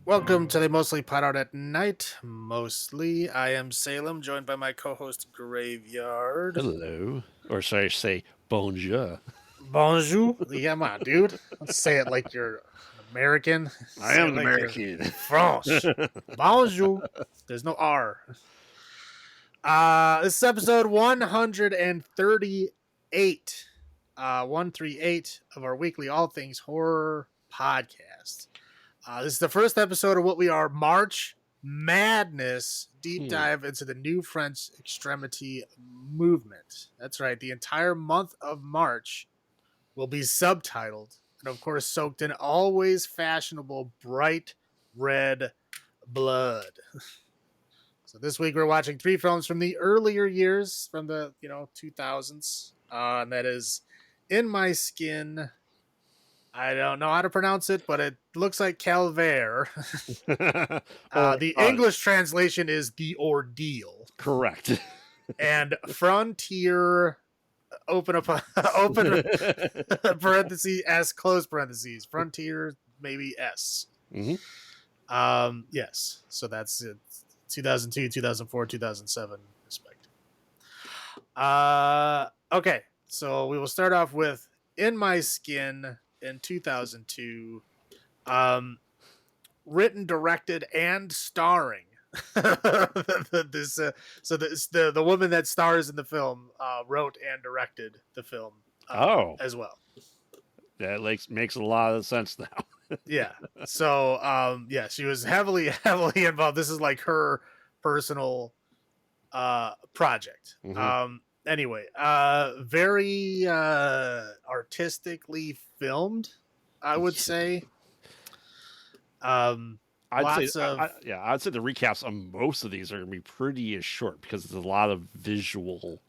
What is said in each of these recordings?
Welcome to the Mostly Pot Out at Night. Mostly, I am Salem, joined by my co-host Graveyard. Hello. Or should I say bonjour? Bonjour. Yeah, come on, dude. Let's say it like you're an American. I Say am it an like you're American. France. Bonjour. There's no R. This is episode 138. 138 of our weekly All Things Horror podcast. This is the first episode of what we are March Madness deep dive into the new French Extremity movement. That's right. The entire month of March will be subtitled and, of course, soaked in always fashionable bright red blood. So this week we're watching 3 films from the earlier years, from the 2000s, and that is In My Skin. I don't know how to pronounce it, but it looks like Calvaire. The English translation is The Ordeal. Correct. And Frontier, open parentheses, S, close parentheses. Frontier, maybe S. Mm-hmm. Yes. So that's it. 2002, 2004, 2007, respect. Okay. So we will start off with In My Skin in 2002, written, directed, and starring the woman that stars in the film wrote and directed the film as well. That makes a lot of sense now. Yeah. So she was heavily involved. This is like her personal project. Mm-hmm. Anyway, very artistically filmed, I would say. I'd say the recaps on most of these are going to be pretty short because it's a lot of visual.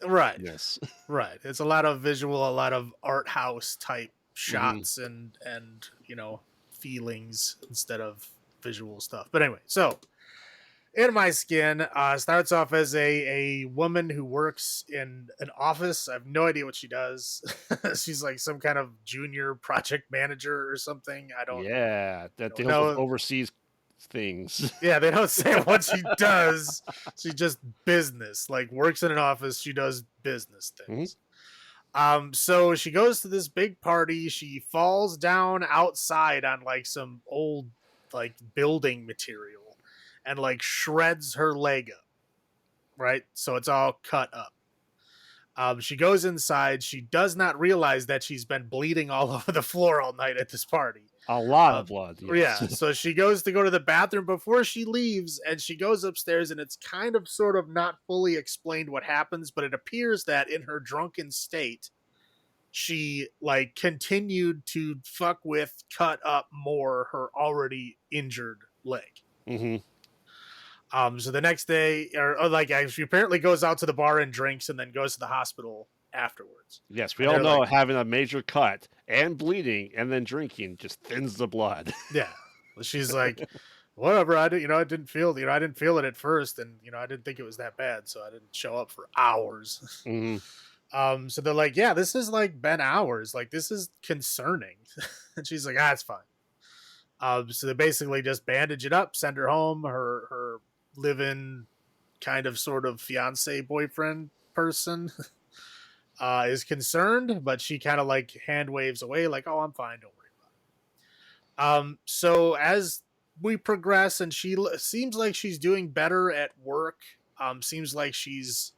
Right. Yes. Right. It's a lot of visual, a lot of art house type shots and feelings instead of visual stuff. But anyway, so In My Skin starts off as a woman who works in an office. I have no idea what she does. She's like some kind of junior project manager or something. I don't. Yeah, that deals with overseas things. Yeah, they don't say what she does. She just business. Like works in an office. She does business things. So she goes to this big party. She falls down outside on like some old like building material and like shreds her leg up, right? So it's all cut up. She goes inside. She does not realize that she's been bleeding all over the floor all night at this party. A lot of blood. Yes. Yeah. So she goes to go to the bathroom before she leaves, and she goes upstairs, and it's kind of sort of not fully explained what happens, but it appears that in her drunken state, she like continued to fuck with, cut up more her already injured leg. Mm-hmm. So the next day, or like she apparently goes out to the bar and drinks, and then goes to the hospital afterwards. Yes, we all know having a major cut and bleeding and then drinking just thins the blood. Yeah, she's like, whatever. I didn't feel it at first, and I didn't think it was that bad, so I didn't show up for hours. Mm-hmm. So they're like, yeah, this is like been hours. Like this is concerning, and she's like, it's fine. So they basically just bandage it up, send her home. Her live-in kind of sort of fiance boyfriend person is concerned, but she kind of like hand waves away like, oh, I'm fine, don't worry about it. So as we progress, and she seems like she's doing better at work, seems like she's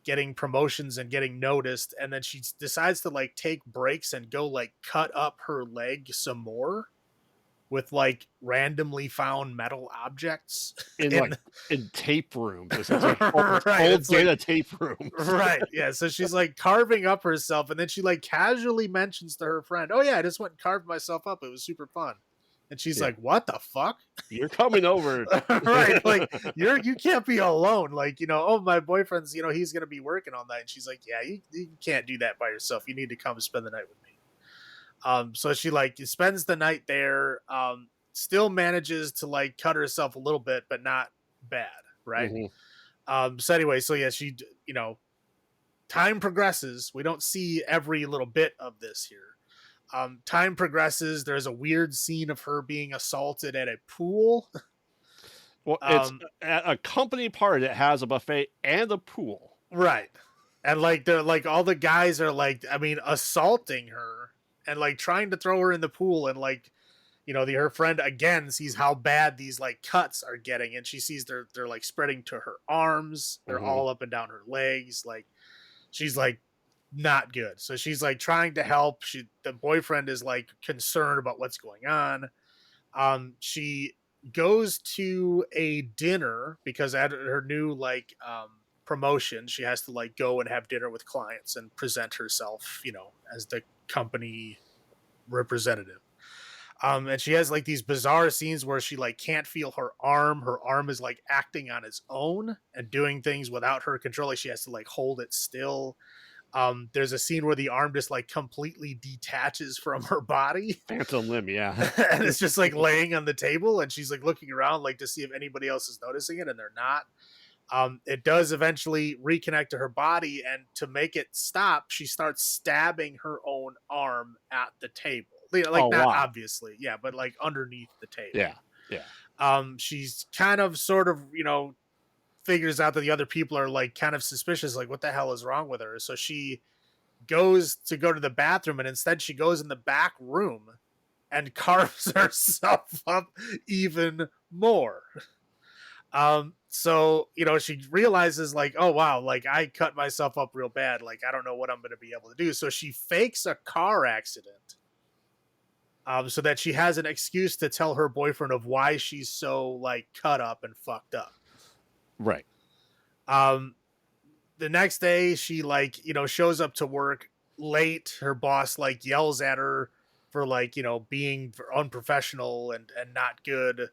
getting promotions and getting noticed, and then she decides to like take breaks and go like cut up her leg some more with like randomly found metal objects in tape rooms. It's like right, old data tape rooms. Right. Yeah. So she's like carving up herself, and then she like casually mentions to her friend, "Oh yeah, I just went and carved myself up. It was super fun." And she's like, "What the fuck? You're coming over." Right. Like you can't be alone. Like, oh, my boyfriend's, he's going to be working all night. And she's like, yeah, you can't do that by yourself. You need to come spend the night with me. So she like spends the night there, still manages to like cut herself a little bit, but not bad. Right. Mm-hmm. So anyway, so yeah, she, time progresses. We don't see every little bit of this here. Time progresses. There's a weird scene of her being assaulted at a pool. Well, it's a company party that has a buffet and a pool. Right. And like they're like all the guys are like, I mean, assaulting her and like trying to throw her in the pool, and like, you know, her friend again sees how bad these like cuts are getting, and she sees they're like spreading to her arms, they're all up and down her legs, like she's like not good. So she's like trying to help. The boyfriend is like concerned about what's going on. She goes to a dinner because at her new like promotion, she has to like go and have dinner with clients and present herself, you know, as the company representative. And she has like these bizarre scenes where she like can't feel her arm. Her arm is like acting on its own and doing things without her control. Like she has to like hold it still. There's a scene where the arm just like completely detaches from her body. Phantom limb, yeah. And it's just like laying on the table, and she's like looking around like to see if anybody else is noticing it, and they're not. It does eventually reconnect to her body, and to make it stop, she starts stabbing her own arm at the table. Like not obviously, yeah, but like underneath the table. Yeah, yeah. She's kind of sort of, you know, figures out that the other people are like kind of suspicious, like what the hell is wrong with her? So she goes to go to the bathroom, and instead she goes in the back room and carves herself up even more. So, you know, she realizes like, oh wow, like I cut myself up real bad, like I don't know what I'm going to be able to do. So she fakes a car accident, so that she has an excuse to tell her boyfriend of why she's so like cut up and fucked up. Right. The next day she like, you know, shows up to work late. Her boss like yells at her for like, you know, being unprofessional and not good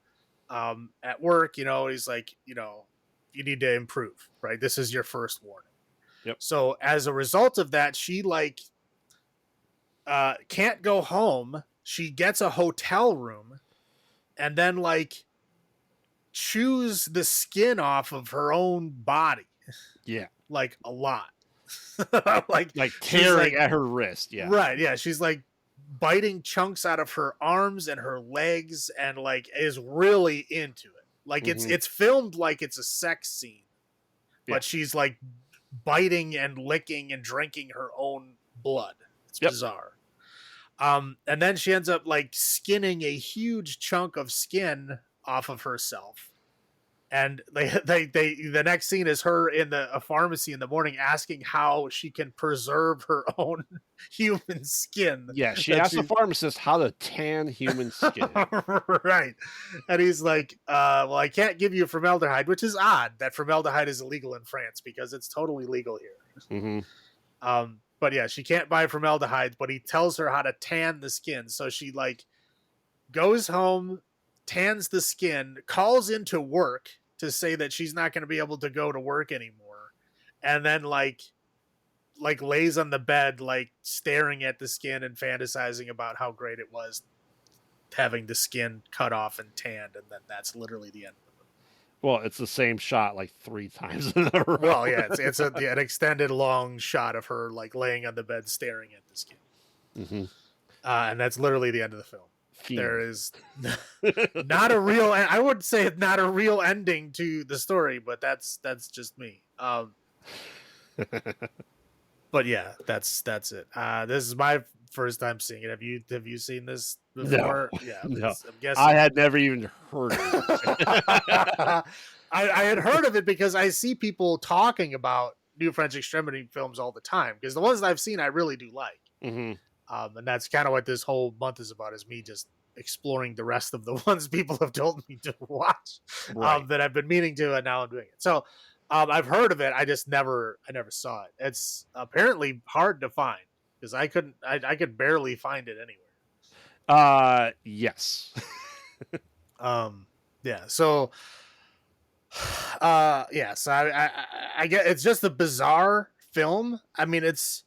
at work. You know, he's like, you know, you need to improve, right? This is your first warning. Yep. So as a result of that, she like can't go home. She gets a hotel room and then like chews the skin off of her own body. Yeah. Like a lot. like tearing at her wrist. Yeah. Right. Yeah. She's like biting chunks out of her arms and her legs and like is really into it. Like it's filmed like it's a sex scene, but she's like biting and licking and drinking her own blood. It's bizarre. And then she ends up like skinning a huge chunk of skin off of herself. And the next scene is her in a pharmacy in the morning asking how she can preserve her own human skin. Yeah, she asked the pharmacist how to tan human skin. Right. And he's like, well, I can't give you formaldehyde, which is odd that formaldehyde is illegal in France because it's totally legal here. But yeah, she can't buy formaldehyde, but he tells her how to tan the skin. So she like goes home, tans the skin, calls into work to say that she's not going to be able to go to work anymore, and then like lays on the bed like staring at the skin and fantasizing about how great it was having the skin cut off and tanned, and then that's literally the end of it. Well, it's the same shot like 3 times in a row. Well, yeah, it's an extended long shot of her like laying on the bed staring at the skin, and that's literally the end of the film. There is not a real, I would say it's not a real ending to the story, but that's just me. But yeah, that's it. This is my first time seeing it. Have you seen this before? No. Yeah, no. I'm guessing. I had never even heard of it. I had heard of it because I see people talking about new French Extremity films all the time, because the ones that I've seen I really do like. And that's kind of what this whole month is about, is me just exploring the rest of the ones people have told me to watch, that I've been meaning to, and now I'm doing it. So I've heard of it. I never saw it. It's apparently hard to find because I could barely find it anywhere. Yes. Yeah. So, yeah. So I get, it's just a bizarre film. I mean, it's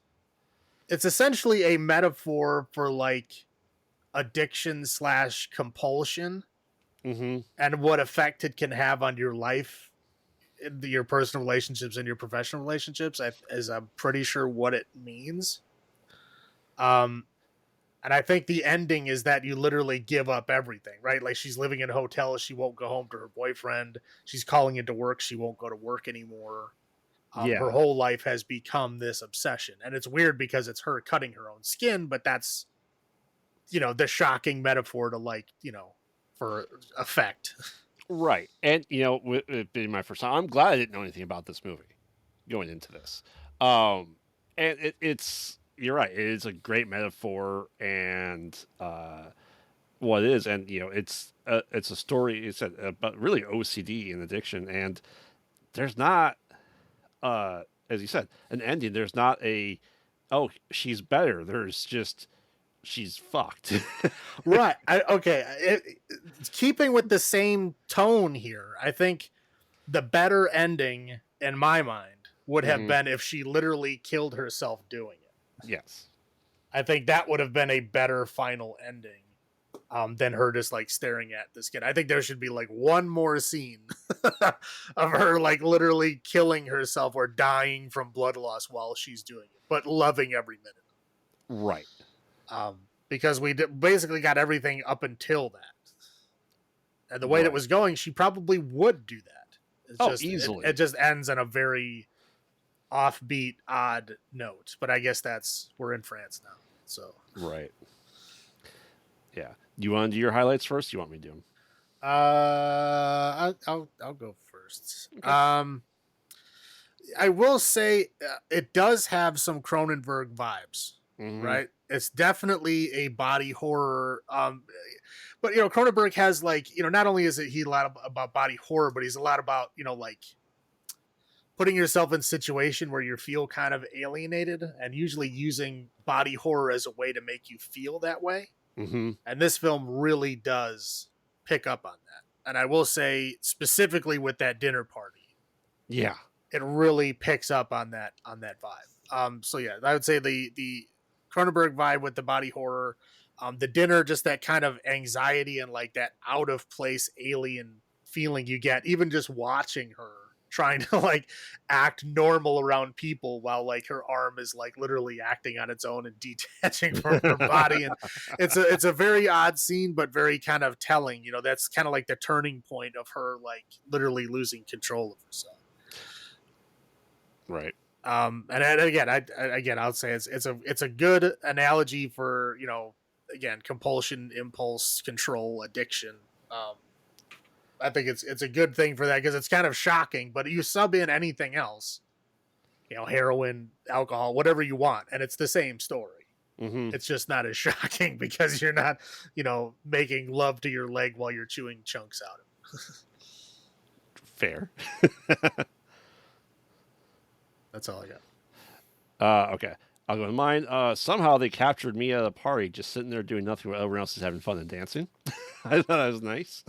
essentially a metaphor for like addiction / compulsion, and what effect it can have on your life, your personal relationships and your professional relationships, as I'm pretty sure what it means. I And I think the ending is that you literally give up everything, right? Like she's living in a hotel, she won't go home to her boyfriend. She's calling into work, she won't go to work anymore. Her whole life has become this obsession, and it's weird because it's her cutting her own skin, but that's, you know, the shocking metaphor to, like, you know, for effect. Right. And, you know, it being my first time, I'm glad I didn't know anything about this movie going into this. And it's, you're right. It is a great metaphor and, what it is. And, you know, it's a story, it's about really OCD and addiction. And there's not, as you said, an ending. There's not a, oh, she's better. There's just, she's fucked. Right. Keeping with the same tone here, I think the better ending in my mind would have been if she literally killed herself doing it. Yes. I think that would have been a better final ending than her just like staring at this kid. I think there should be like one more scene of her like literally killing herself or dying from blood loss while she's doing it, but loving every minute. Right. Because we basically got everything up until that. And the way it was going, she probably would do that. It's easily. It just ends on a very offbeat, odd note. But I guess we're in France now. So right. Yeah. You want to do your highlights first? You want me to do them? I'll go first. Okay. I will say it does have some Cronenberg vibes, right? It's definitely a body horror. But you know, Cronenberg has like, you know, not only is he a lot about body horror, but he's a lot about, you know, like putting yourself in a situation where you feel kind of alienated, and usually using body horror as a way to make you feel that way. And this film really does pick up on that. And I will say specifically with that dinner party. Yeah. It really picks up on that vibe. So yeah, I would say the Cronenberg vibe with the body horror, the dinner, just that kind of anxiety and like that out of place alien feeling you get, even just watching her trying to like act normal around people while like her arm is like literally acting on its own and detaching from her body. And it's a very odd scene, but very kind of telling, you know, that's kind of like the turning point of her like literally losing control of herself. Right. And again, I'll say it's a good analogy for, you know, again, compulsion, impulse control, addiction. I think it's a good thing for that because it's kind of shocking, but you sub in anything else, you know, heroin, alcohol, whatever you want, and it's the same story. It's just not as shocking because you're not, you know, making love to your leg while you're chewing chunks out of it. Fair. That's all I got. Okay. I'll go with mine. Somehow they captured me at a party just sitting there doing nothing while everyone else is having fun and dancing. I thought that was nice.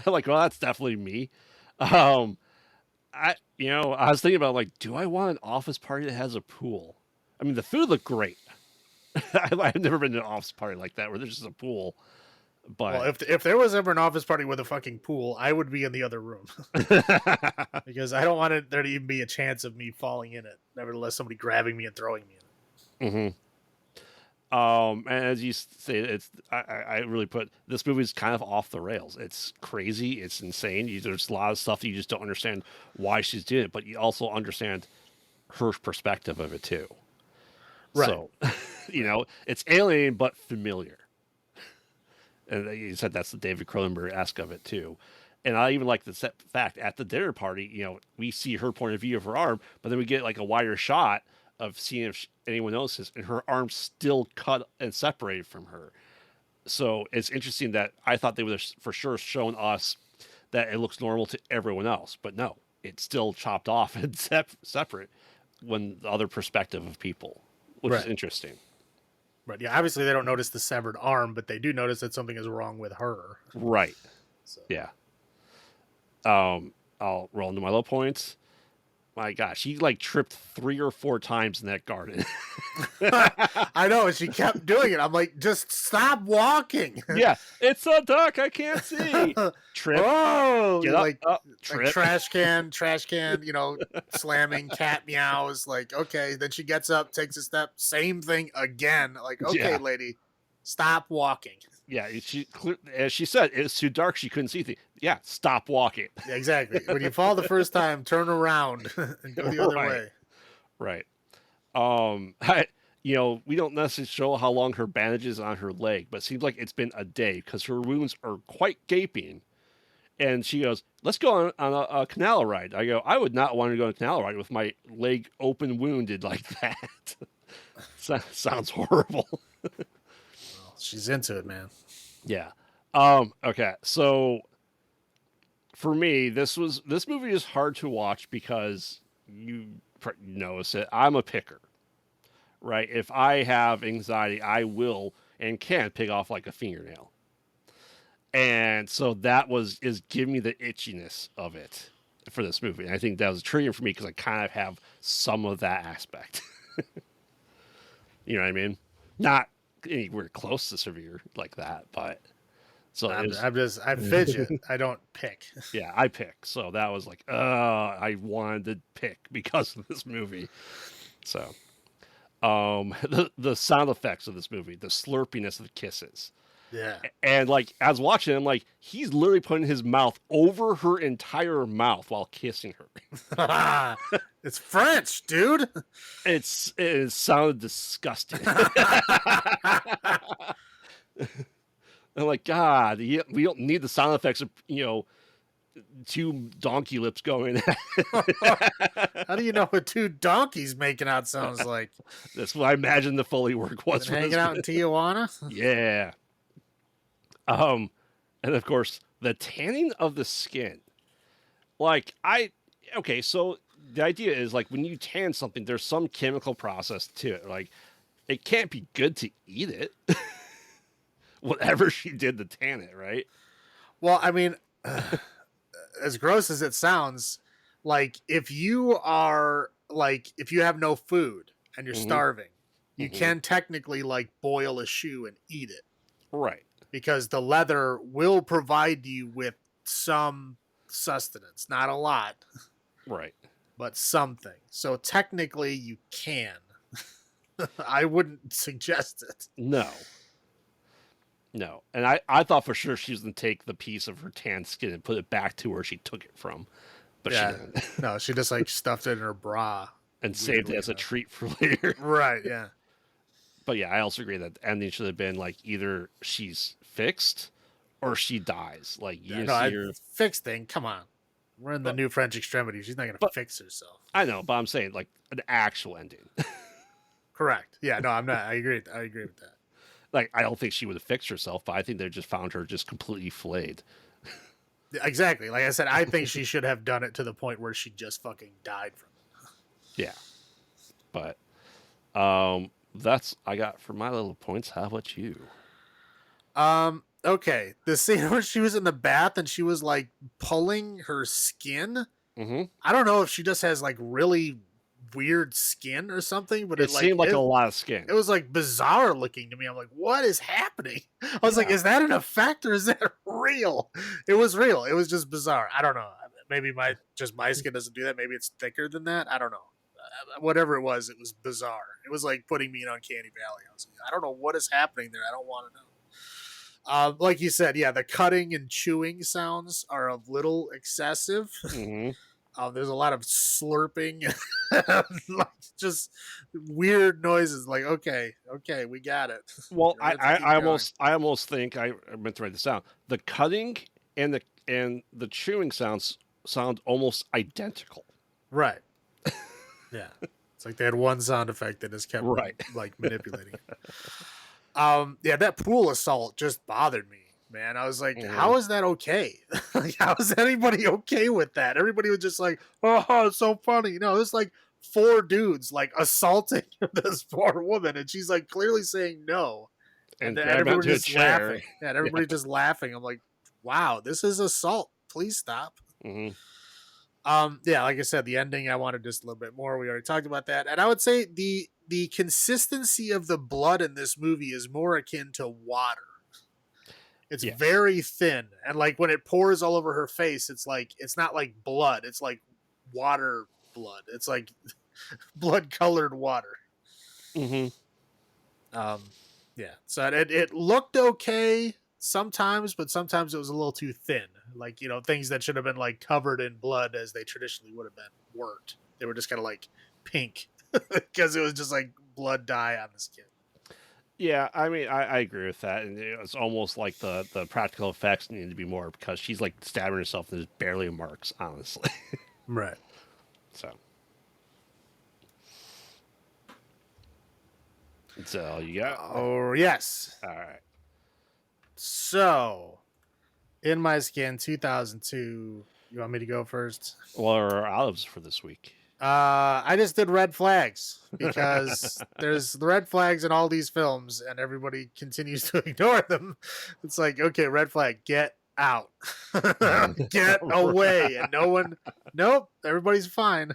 Like, well, that's definitely me. I was thinking about like, do I want an office party that has a pool? I mean, the food looked great. I've never been to an office party like that where there's just a pool. But well, if there was ever an office party with a fucking pool, I would be in the other room because I don't want there to even be a chance of me falling in it. Nevertheless, somebody grabbing me and throwing me in it. And as you say, I really put this movie's kind of off the rails. It's crazy. It's insane. There's a lot of stuff that you just don't understand why she's doing it, but you also understand her perspective of it too. Right. So, you know, it's alien but familiar. And you said that's the David Cronenberg-esque of it too. And I even like the fact at the dinner party, you know, we see her point of view of her arm, but then we get like a wider shot of seeing if anyone notices, and her arm's still cut and separated from her. So it's interesting that I thought they would have for sure shown us that it looks normal to everyone else, but no, it's still chopped off and separate when the other perspective of people, which is interesting. Right. Yeah. Obviously, they don't notice the severed arm, but they do notice that something is wrong with her. Right. So. Yeah. I'll roll into my low points. My gosh, she like tripped 3 or 4 times in that garden. I know, and she kept doing it. I'm like, just stop walking. Yeah, it's a duck. I can't see. Trip. Oh, Get up. like Trip. trash can, slamming, cat meows. Like, okay, then she gets up, takes a step, same thing again. Like, okay, lady, stop walking. Yeah, as she said, it's too dark. She couldn't see things. Yeah, stop walking. Yeah, exactly. When you fall the first time, turn around and go the other way. Right. We don't necessarily show how long her bandages on her leg, but it seems like it's been a day because her wounds are quite gaping. And she goes, "Let's go on a canal ride." I go, "I would not want to go on a canal ride with my leg open wounded like that." Sounds horrible. Well, she's into it, man. Yeah. Okay. So for me, this movie is hard to watch because you notice it. I'm a picker, right? If I have anxiety, I will and can pick off like a fingernail. And so that is giving me the itchiness of it for this movie. And I think that was a trigger for me because I kind of have some of that aspect. You know what I mean? Not anywhere close to severe like that, but so I fidget. I don't pick. Yeah, I pick. So that was like, I wanted to pick because of this movie. So, the sound effects of this movie, the slurpiness of the kisses. Yeah. And like, I was watching him, like, he's literally putting his mouth over her entire mouth while kissing her. It's French, dude. It sounded disgusting. I'm like, God, we don't need the sound effects of, 2 donkey lips going. How do you know what 2 donkeys making out sounds like? That's what I imagine the Foley work was. Hanging out in Tijuana? Yeah. And of course, the tanning of the skin. Like, so the idea is, like, when you tan something, there's some chemical process to it. Like, it can't be good to eat it. Whatever she did to tan it, right? Well, I mean, as gross as it sounds, like, if you have no food and you're starving, you can technically, like, boil a shoe and eat it. Right. Because the leather will provide you with some sustenance. Not a lot. Right. But something. So technically you can. I wouldn't suggest it. No. And I thought for sure she was going to take the piece of her tan skin and put it back to where she took it from. But she didn't. No, she just like stuffed it in her bra. And saved it as a treat for later. Right, yeah. But yeah, I also agree that the ending should have been like either she's fixed or she dies. Like, you see her fixed thing. Come on, we're in the new French Extremity. She's not gonna fix herself. I know, but I'm saying like an actual ending. Correct. Yeah. No, I'm not. I agree with that. Like, I don't think she would have fixed herself, but I think they just found her just completely flayed. Exactly. Like I said, I think she should have done it to the point where she just fucking died from it. Yeah. But that's I got for my little points. How about you? Okay. The scene where she was in the bath and she was like pulling her skin. Mm-hmm. I don't know if she just has like really weird skin or something, but it seemed like a lot of skin. It was like bizarre looking to me. I'm like, what is happening? I was like, is that an effect or is that real? It was real. It was just bizarre. I don't know. Maybe my skin doesn't do that. Maybe it's thicker than that. I don't know. Whatever it was bizarre. It was like putting me in Uncanny Valley. I was like, I don't know what is happening there. I don't want to know. Like you said, yeah, the cutting and chewing sounds are a little excessive. Mm-hmm. There's a lot of slurping, like just weird noises. Like, okay, we got it. Well, I almost think I meant to write this down. The cutting and the chewing sound almost identical. Right. Yeah. It's like they had one sound effect that just kept like manipulating it. Yeah, that pool assault just bothered me, man. I was like, how is that okay? Like, how is anybody okay with that? Everybody was just like, oh, it's so funny. No, it was like 4 dudes like assaulting this poor woman, and she's like clearly saying no. And then everybody just laughing. Yeah, everybody just laughing. I'm like, wow, this is assault. Please stop. Mm-hmm. Yeah, like I said, the ending I wanted just a little bit more. We already talked about that, and I would say the consistency of the blood in this movie is more akin to water. It's Yes. very thin, and like when it pours all over her face, it's not like blood. It's like water blood. It's like blood colored water. Mm-hmm. Um, yeah. So it looked okay sometimes, but sometimes it was a little too thin. Like things that should have been like covered in blood as they traditionally would have been weren't. They were just kind of like pink because it was just like blood dye on the skin. Yeah, I mean, I agree with that, and it's almost like the practical effects need to be more because she's like stabbing herself and there's barely marks, honestly. Right. So, that's all you got. Oh yes. All right. So in my skin, 2002. You want me to go first? What are our olives for this week? I just did red flags because there's the red flags in all these films, and everybody continues to ignore them. It's like, okay, red flag, get out, get away, and no one, nope, everybody's fine.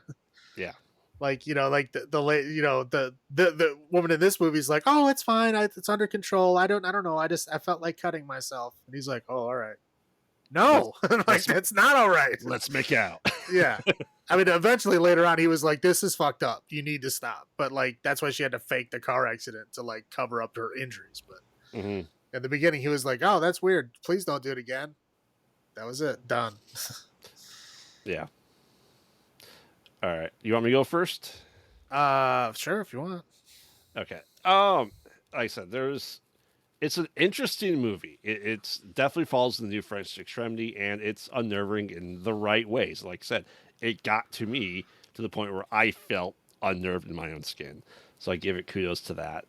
Yeah. Like like the woman in this movie is like, oh, it's fine, it's under control. I don't know. I felt like cutting myself, and he's like, oh, all right, Let's no, like let's that's not all right. let's make out. Yeah. I mean, eventually later on, he was like, this is fucked up. You need to stop. But like, that's why she had to fake the car accident to like cover up her injuries. But Mm-hmm. in the beginning, he was like, oh, that's weird. Please don't do it again. That was it. Done. Yeah. All right. You want me to go first? Sure, if you want. Okay. Like I said, it's an interesting movie. It's definitely falls in the new French Extremity, and it's unnerving in the right ways. Like I said, it got to me to the point where I felt unnerved in my own skin. So I give it kudos to that.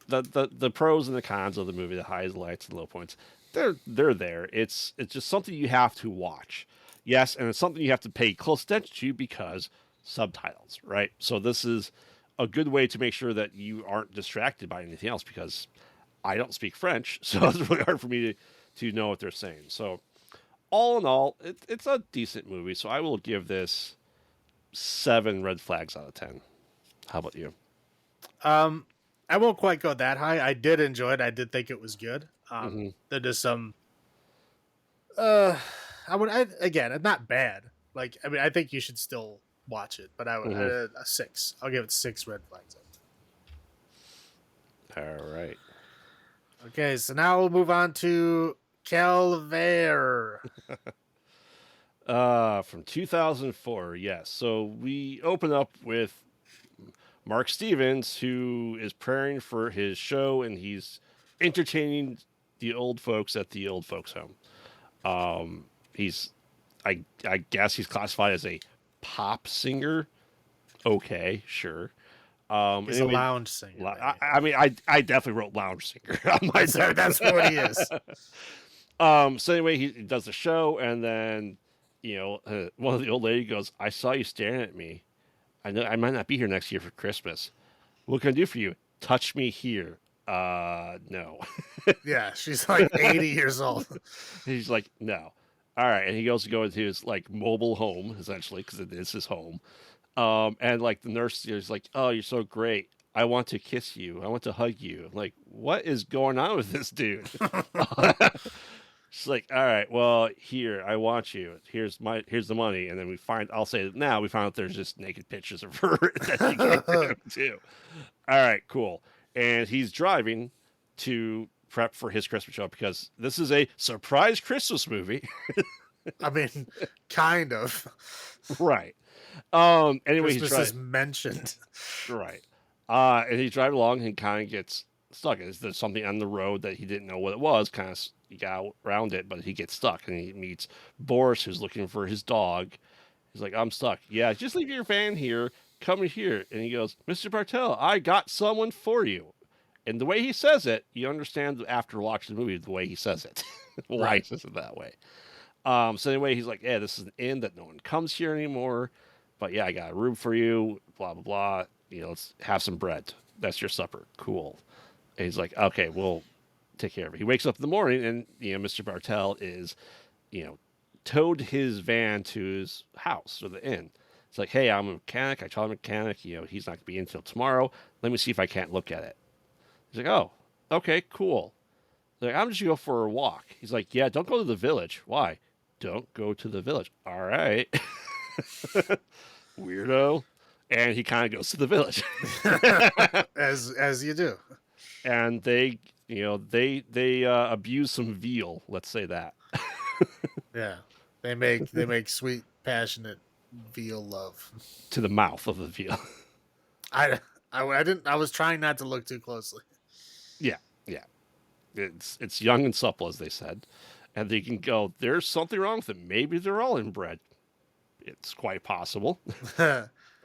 The pros and the cons of the movie, the highs, lights, and low points, they're there. It's just something you have to watch. Yes, and it's something you have to pay close attention to because subtitles, right? So this is a good way to make sure that you aren't distracted by anything else because I don't speak French, so it's really hard for me to know what they're saying. So, all in all, it's a decent movie. So I will give this 7 red flags out of 10. How about you? Um, I won't quite go that high. I did enjoy it. I did think it was good. Mm-hmm. There is some, uh, again, not bad. Like, I mean, I think you should still watch it, but I would, Mm-hmm. a 6. I'll give it 6 red flags. All right. Okay, so now we'll move on to Calvaire. From 2004, yes. So we open up with Mark Stevens, who is preparing for his show, and he's entertaining the old folks at the old folks home. He's, I guess he's classified as a pop singer. Okay, sure. He's a Anyway, lounge singer. I mean, I definitely wrote lounge singer on my notes. That's what he is. So anyway, he does the show, and then one of the old lady goes, "I saw you staring at me. I know I might not be here next year for Christmas. What can I do for you? Touch me here." No. Yeah, she's like 80 years old. He's like, "No." All right, and he goes to go into his like mobile home essentially because it is his home. And like the nurse is like, "Oh, you're so great. I want to kiss you. I want to hug you." I'm like, what is going on with this dude? She's like, "All right, well, here, I want you. Here's the money." And then I'll say it now, we found out there's just naked pictures of her that she gave to him too. All right, cool. And he's driving to prep for his Christmas show because this is a surprise Christmas movie. I mean, kind of. Right. Anyway, Christmas is mentioned. right. And he's driving along and kind of gets stuck. There's something on the road that he didn't know what it was. Kind of he got around it, but he gets stuck and he meets Boris, who's looking for his dog. He's like, "I'm stuck." "Yeah, just leave your van here. Come in here." And he goes, "Mr. Bartel, I got someone for you." And the way he says it, you understand after watching the movie the way he says it, why he says it that way. So anyway, he's like, "Yeah, this is an inn that no one comes here anymore. But yeah, I got a room for you, blah, blah, blah. Let's have some bread. That's your supper. Cool." And he's like, "Okay, we'll take care of it." He wakes up in the morning and, Mr. Bartel is, you know, towed his van to his house or the inn. It's like, hey, I'm a mechanic. I told the mechanic, he's not going to be in until tomorrow. Let me see if I can't look at it. He's like, oh, okay, cool. Like, I'm just going to go for a walk. He's like, yeah, don't go to the village. Why? Don't go to the village. All right. Weirdo. And he kind of goes to the village. as you do. And they abuse some veal, let's say that. Yeah. They make sweet, passionate veal love to the mouth of the veal. I didn't. I was trying not to look too closely. Yeah. It's young and supple, as they said, and they can go. There's something wrong with it. Maybe they're all inbred. It's quite possible,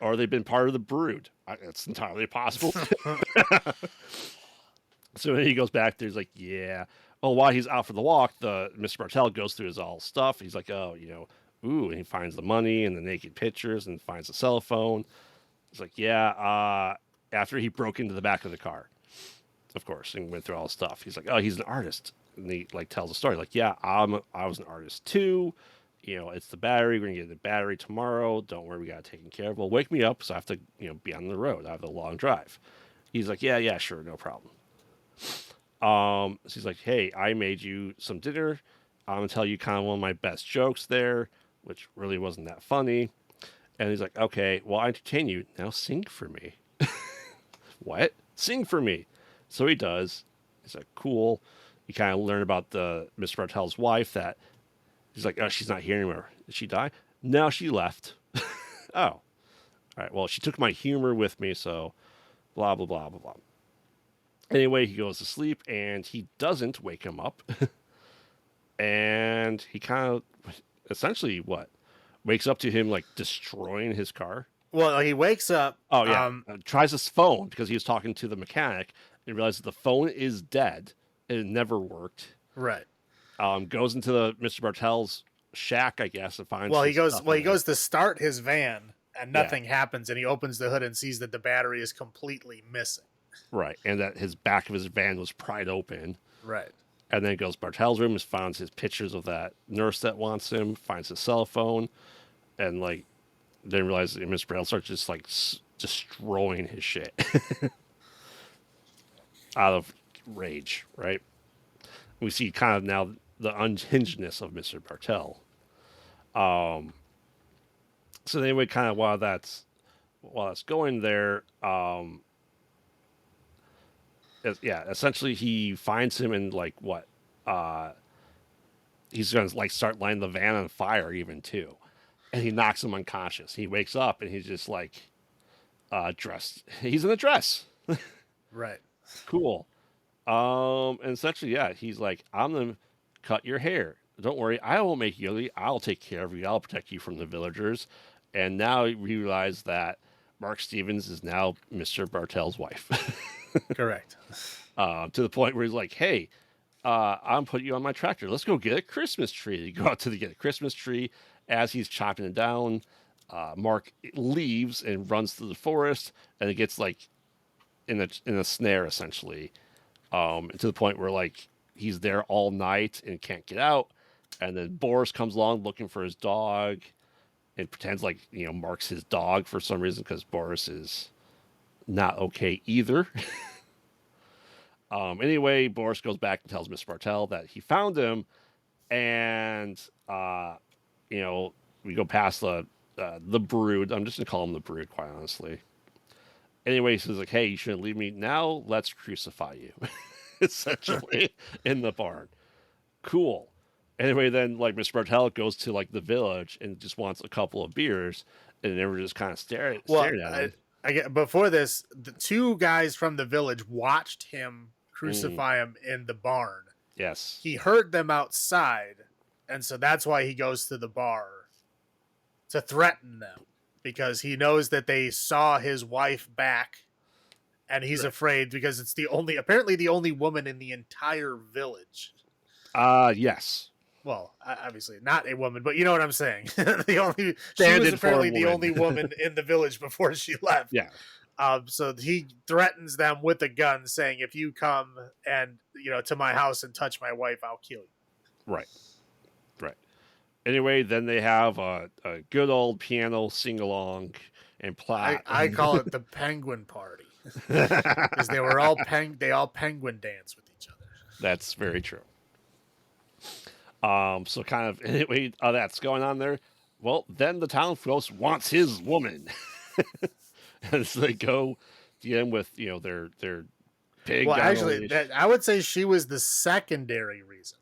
or they've been part of the brood. It's entirely possible. So he goes back there. He's like, yeah. Oh, while he's out for the walk, the Mr. Bartell goes through his all stuff. He's like, oh, ooh, and he finds the money and the naked pictures and finds the cell phone. He's like, yeah. After he broke into the back of the car, of course, and went through all the stuff. He's like, oh, he's an artist, and he tells a story. Like, yeah, I was an artist too. It's the battery. We're gonna get the battery tomorrow. Don't worry, we got it taken care of. Well, wake me up, so I have to be on the road. I have a long drive. He's like, yeah, sure, no problem. So he's like, hey, I made you some dinner. I'm gonna tell you kind of one of my best jokes there, which really wasn't that funny. And he's like, okay, well, I entertain you. Now sing for me. What? Sing for me. So he does. He's like, cool. You kind of learn about the Mr. Bartell's wife that he's like, oh, she's not here anymore. Did she die? No, she left. Oh. All right. Well, she took my humor with me, so blah, blah, blah, blah, blah. Anyway, he goes to sleep and he doesn't wake him up. And he kind of essentially wakes up to him like destroying his car. Well, he wakes up. Oh, yeah. Tries his phone because he was talking to the mechanic and realizes the phone is dead. It never worked. Right. Goes into the Mr. Bartell's shack, I guess, and finds. Well, he goes to start his van and nothing happens, and he opens the hood and sees that the battery is completely missing. Right, and that his back of his van was pried open. Right. And then goes to Bartell's room and finds his pictures of that nurse that wants him, finds his cell phone, and then realizes that Mr. Bartell starts just destroying his shit out of rage, right? We see kind of now the unhingedness of Mr. Bartell. So anyway, kind of while that's going there, essentially he finds him and he's gonna start lighting the van on fire even too, and he knocks him unconscious. He wakes up and he's just dressed. He's in a dress. Right. Cool. And essentially, he's like, I'm gonna cut your hair. Don't worry, I won't make you ugly. I'll take care of you. I'll protect you from the villagers. And now we realize that Mark Stevens is now Mr. Bartell's wife. Correct. To the point where he's like, hey, I'm putting you on my tractor. Let's go get a Christmas tree. You go out to get a Christmas tree. As he's chopping it down, Mark leaves and runs through the forest, and it gets in a snare essentially, to the point where he's there all night and can't get out. And then Boris comes along looking for his dog and pretends Mark's his dog for some reason, because Boris is not okay either. Anyway, Boris goes back and tells Mr. Bartell that he found him, and we go past the brood. I'm just gonna call him the brood, quite honestly. Anyway, he says hey, you shouldn't leave me. Now let's crucify you, essentially, in the barn. Cool. Anyway, then Mr. Bartell goes to the village and just wants a couple of beers, and they were just kind of staring at him. Before this, the two guys from the village watched him crucify him in the barn. Yes. He heard them outside, and so that's why he goes to the bar to threaten them, because he knows that they saw his wife back, and he's afraid because it's apparently the only woman in the entire village. Yes. Well, obviously not a woman, but you know what I'm saying. She was apparently the only woman in the village before she left. Yeah. So he threatens them with a gun, saying, "If you come and to my house and touch my wife, I'll kill you." Right. Anyway, then they have a good old piano sing along and plot. I call it the penguin party because they were all they all penguin dance with each other. That's very true. So kind of anyway, that's going on there. Well, then the town ghost wants his woman, and so they go dealing with their pig. Well, actually, I would say she was the secondary reason.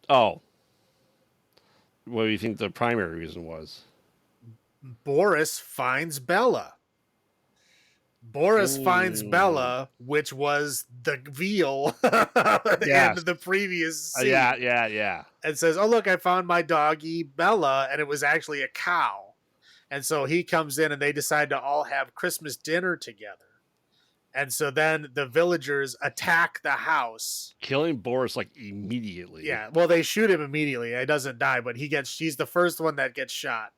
Oh, what do you think the primary reason was? Boris finds Bella. Boris finds Bella, which was the veal in the previous scene. Yeah. And says, "Oh, look, I found my doggy Bella," and it was actually a cow. And so he comes in, and they decide to all have Christmas dinner together. And so then the villagers attack the house, killing Boris like immediately. Yeah, well, they shoot him immediately. He doesn't die, but she's the first one that gets shot.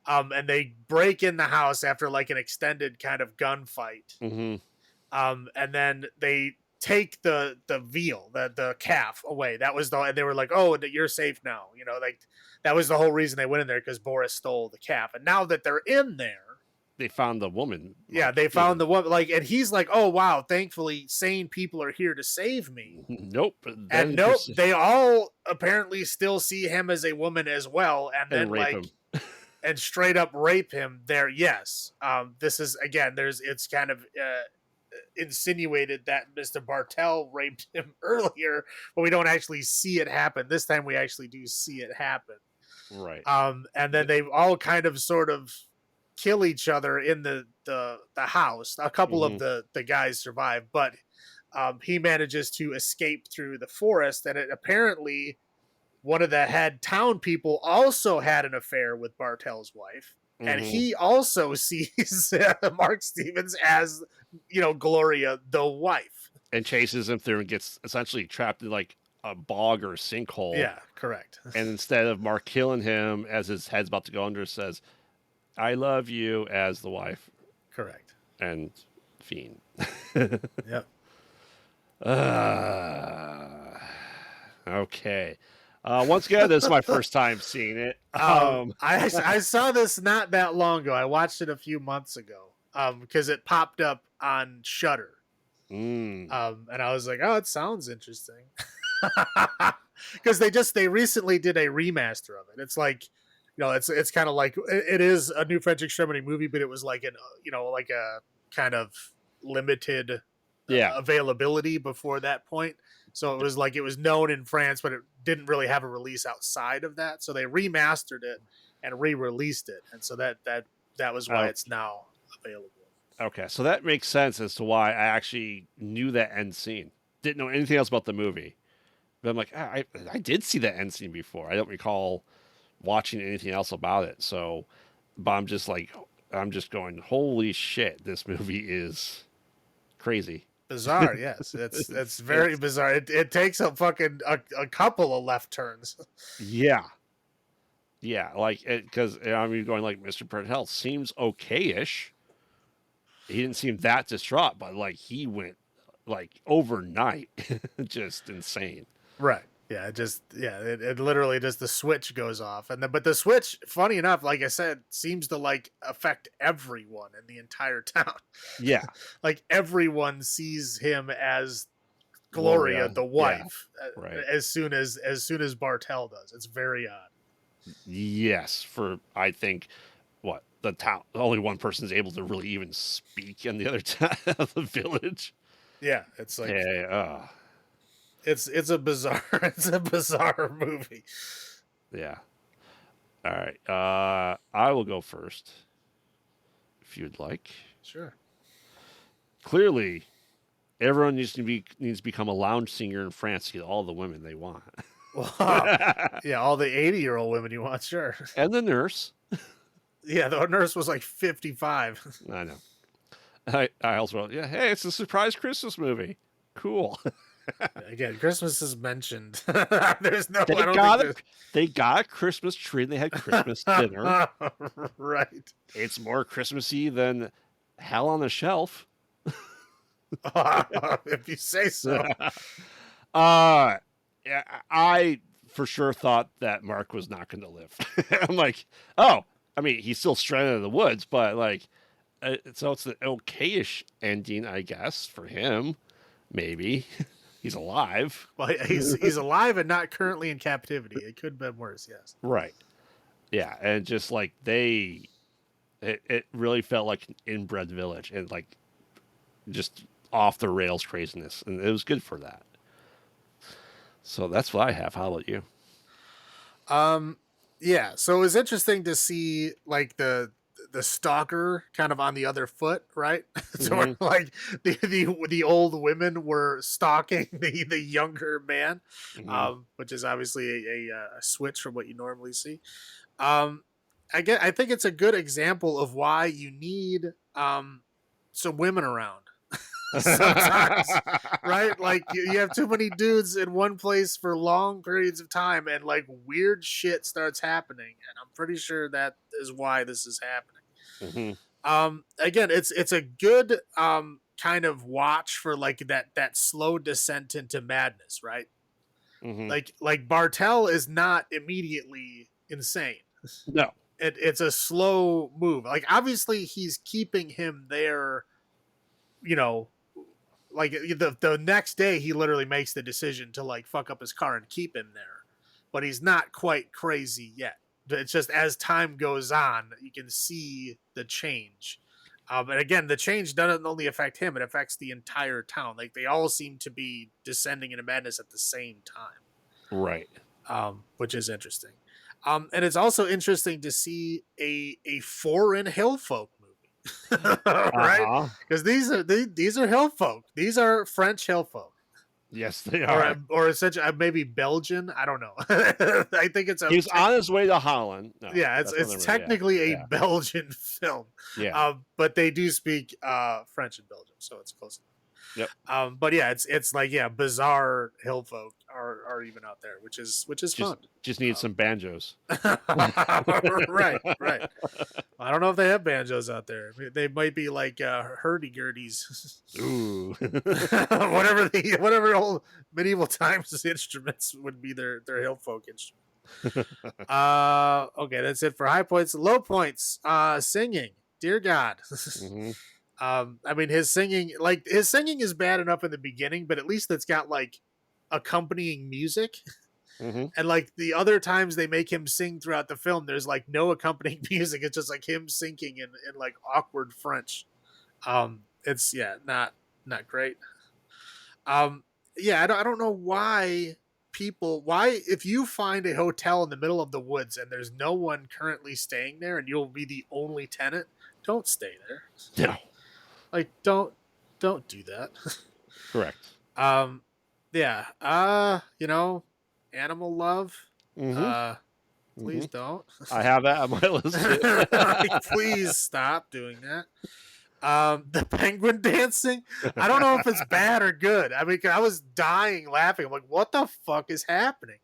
And they break in the house after like an extended kind of gunfight. Mm-hmm. And then they take the veal, the calf away. That was and they were like, "Oh, you're safe now." Like that was the whole reason they went in there, because Boris stole the calf. And now that they're in there, they found the woman. Yeah, they found the woman. Like, and he's like, "Oh wow, thankfully sane people are here to save me." Nope. And nope, they all apparently still see him as a woman as well, and then rape him. And straight up rape him there. Yes. This is again, it's kind of insinuated that Mr. Bartell raped him earlier, but we don't actually see it happen. This time we actually do see it happen. Right. And then they all kind of sort of kill each other in the house. A couple of the guys survive, but he manages to escape through the forest, and it apparently one of the head town people also had an affair with Bartell's wife, and he also sees Mark Stevens as, Gloria, the wife, and chases him through and gets essentially trapped in like a bog or a sinkhole. Yeah, correct. And instead of Mark killing him as his head's about to go under, says, "I love you," as the wife. Correct. And fiend. Yep. Okay. Once again, this is my first time seeing it. I saw this not that long ago. I watched it a few months ago because it popped up on Shudder. And I was like, "Oh, it sounds interesting." Because they recently did a remaster of it. It's like, it's kind of like it is a new French Extremity movie, but it was like like a kind of limited availability before that point. So it was like it was known in France, but it didn't really have a release outside of that. So they remastered it and re-released it, and so that was why it's now available. Okay, so that makes sense as to why I actually knew that end scene. Didn't know anything else about the movie, but I'm like, I did see that end scene before. I don't recall watching anything else about it. So, but I'm just going, holy shit, this movie is crazy. Bizarre, yes. It's very bizarre. It takes a fucking a couple of left turns. Yeah, like because going like Mr. Bartell seems okay-ish. He didn't seem that distraught, but like he went like overnight, just insane. Right. Yeah. It literally just the switch goes off, but the switch, funny enough, like I said, seems to like affect everyone in the entire town. Yeah. Like everyone sees him as Gloria, the wife, right. as soon as Bartell does. It's very odd. Yes, for I think the town, only one person is able to really even speak in the other town of the village. Yeah, it's like it's a bizarre movie. Yeah. All right. I will go first, if you'd like. Sure. Clearly, everyone needs to become a lounge singer in France to get all the women they want. Wow. Yeah, all the 80-year-old women you want, sure. And the nurse. Yeah, the nurse was like 55. I know. I also wrote, hey, it's a surprise Christmas movie. Cool. Again, Christmas is mentioned. There's no. They got a Christmas tree. And they had Christmas dinner. Right. It's more Christmassy than Hell on the Shelf. If you say so. Yeah, I for sure thought that Mark was not going to live. I'm like, oh, I mean, he's still stranded in the woods, but like, so it's an okayish ending, I guess, for him. Maybe he's alive, Well, he's alive and not currently in captivity. It could have been worse. Yes. right? Yeah, and just like it really felt like an inbred village and like just off the rails craziness, and it was good for that. So that's what I have. How about you? Yeah, so it was interesting to see like the stalker kind of on the other foot, right? So Mm-hmm. like the old women were stalking the younger man, Mm-hmm. which is obviously a switch from what you normally see. Um, I think it's a good example of why you need some women around sometimes, right? Like you have too many dudes in one place for long periods of time, and like weird shit starts happening, and I'm pretty sure that is why this is happening. Mm-hmm. Again, it's a good kind of watch for like that slow descent into madness, right? Mm-hmm. Like Bartel is not immediately insane. No. It's a slow move. Like obviously he's keeping him there, you know, like the next day he literally makes the decision to like fuck up his car and keep him there, but he's not quite crazy yet. It's just as time goes on you can see the change. And again, the change doesn't only affect him, it affects the entire town. Like they all seem to be descending into madness at the same time, Right. which is interesting. And it's also interesting to see a foreign hill folk movie, right? Uh-huh. Because these are hill folk. These are French hill folk, Yes, they are. or essentially maybe Belgian. I don't know. I think it's a He's on his way to Holland. No, yeah. that's not It's right. technically a Yeah. Belgian film, Yeah. but they do speak French in Belgium, so it's close enough. Yep. But yeah, it's like yeah, bizarre hill folk are even out there, which is fun. Just need some banjos. Right. I don't know if they have banjos out there. They might be like hurdy-gurdies. Ooh. whatever old medieval times instruments would be their hill folk instrument. Okay, that's it for high points. Low points, singing. Dear God. Mm-hmm. I mean his singing is bad enough in the beginning, but at least it's got like accompanying music. Mm-hmm. And like the other times they make him sing throughout the film, there's like no accompanying music. It's just like him singing in like awkward French. It's not great. Yeah, I don't know why if you find a hotel in the middle of the woods and there's no one currently staying there and you'll be the only tenant, don't stay there. No. Like don't do that. Correct. Yeah. Animal love. Mm-hmm. Please don't. I have that on my list. Like, please stop doing that. The penguin dancing. I don't know if it's bad or good. I mean, I was dying laughing. I'm like, what the fuck is happening?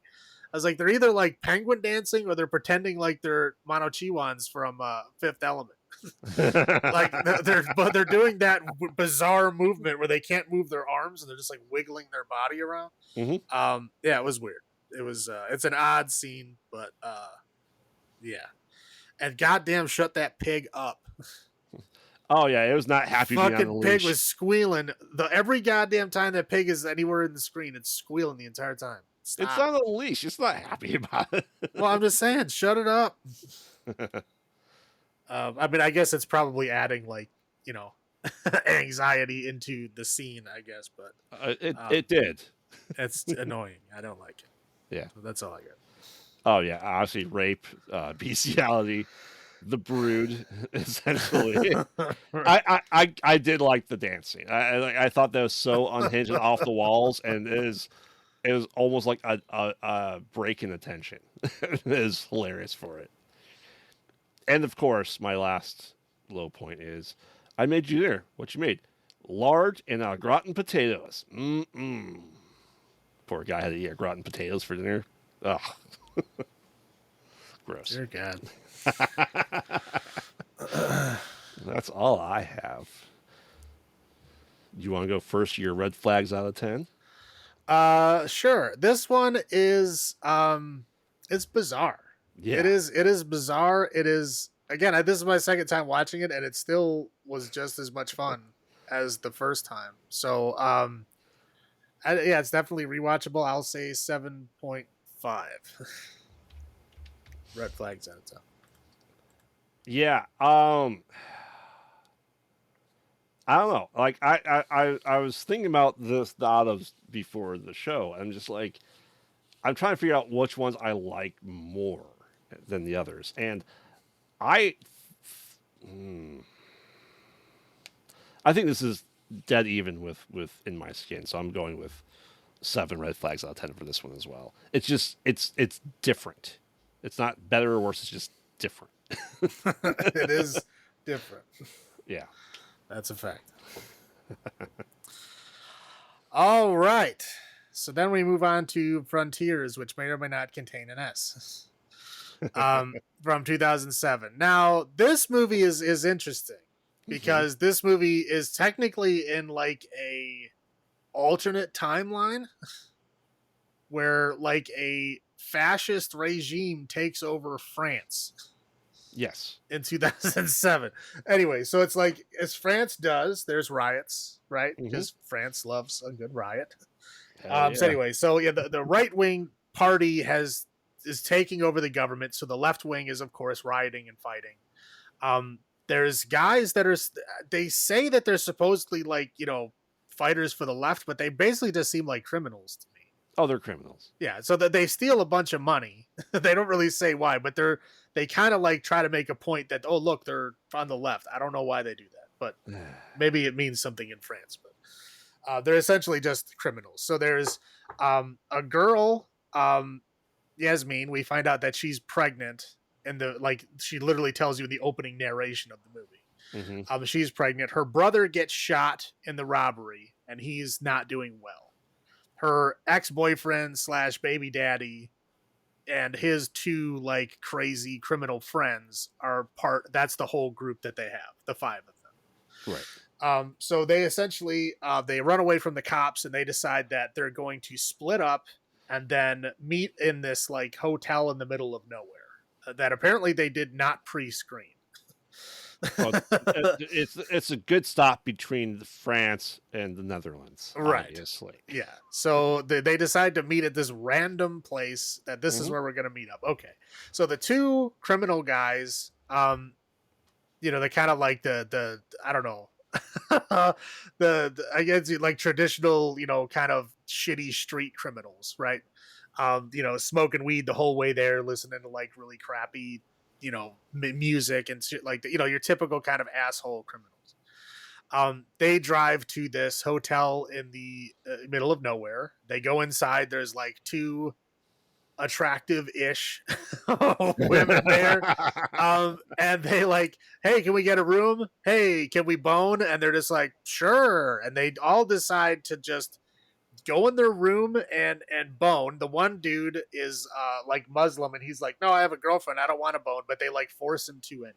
I was like, they're either like penguin dancing or they're pretending like they're Monochiwans from Fifth Element. Like they're doing that bizarre movement where they can't move their arms and they're just like wiggling their body around. Mm-hmm. Yeah, it was weird. It was it's an odd scene, but yeah. And goddamn, shut that pig up. Oh yeah, it was not happy being on the Fucking pig leash. was squealing. Every goddamn time that pig is anywhere in the screen, it's squealing the entire time. Stop. It's on the leash. It's not happy about it. Well, I'm just saying, shut it up. I mean, I guess it's probably adding like, anxiety into the scene, I guess, but it did. it's annoying. I don't like it. Yeah. So that's all I got. Oh yeah, honestly, rape, bestiality, the brood, essentially. I did like the dancing. I thought that was so unhinged and off the walls, and it was almost like a break in attention. It is hilarious for it. And of course, my last low point is, I made you dinner. What you made? Lard and au gratin potatoes. Poor guy had to eat au gratin potatoes for dinner. Ugh. Gross. Dear God. That's all I have. You want to go first? Your red flags out of 10? Sure. This one is it's bizarre. Yeah. It is bizarre. It is, again, this is my second time watching it and it still was just as much fun as the first time. So yeah, it's definitely rewatchable. I'll say 7.5. Red flags out of 10. Yeah. I don't know. Like I was thinking about this the Autos before the show. I'm just like I'm trying to figure out which ones I like more than the others. And I I think this is dead even with In My Skin. So I'm going with 7 red flags out of 10 for this one as well. It's just it's different. It's not better or worse, it's just different. It is different. Yeah. That's a fact. All right. So then we move on to Frontiers, which may or may not contain an S. From 2007. Now, this movie is interesting because this movie is technically in like a alternate timeline where like a fascist regime takes over France Yes. in 2007. Anyway, so it's like, as France does, there's riots, right? Because France loves a good riot. Yeah. So anyway, so yeah, the right wing party is taking over the government. So the left wing is, of course, rioting and fighting. There's guys that they say that they're supposedly like, fighters for the left, but they basically just seem like criminals to me. Oh, they're criminals. Yeah, so that they steal a bunch of money. They don't really say why, but they kind of like try to make a point that, oh look, they're on the left. I don't know why they do that, but maybe it means something in France. But they're essentially just criminals. So there's a girl, Yasmin. We find out that she's pregnant, and she literally tells you in the opening narration of the movie. She's pregnant. Her brother gets shot in the robbery, and he's not doing well. Her ex-boyfriend / baby daddy and his two like crazy criminal friends are that's the whole group that they have, the 5 of them. Right. So they essentially they run away from the cops and they decide that they're going to split up and then meet in this like hotel in the middle of nowhere that apparently they did not pre-screen. Well, it's a good stop between France and the Netherlands, right? Obviously. Yeah. So they decide to meet at this random place. That this is where we're going to meet up. Okay. So the two criminal guys, they kind of like the I don't know, the I guess like traditional, kind of shitty street criminals, right? Smoking weed the whole way there, listening to like really crappy, music and shit like that. Your typical kind of asshole criminals. They drive to this hotel in the middle of nowhere. They go inside. There's like two attractive-ish women there. And they like, hey, can we get a room? Hey, can we bone? And they're just like, sure. And they all decide to just go in their room and bone. The one dude is like Muslim, and he's like, no, I have a girlfriend, I don't want to bone, but they like force him to anyway.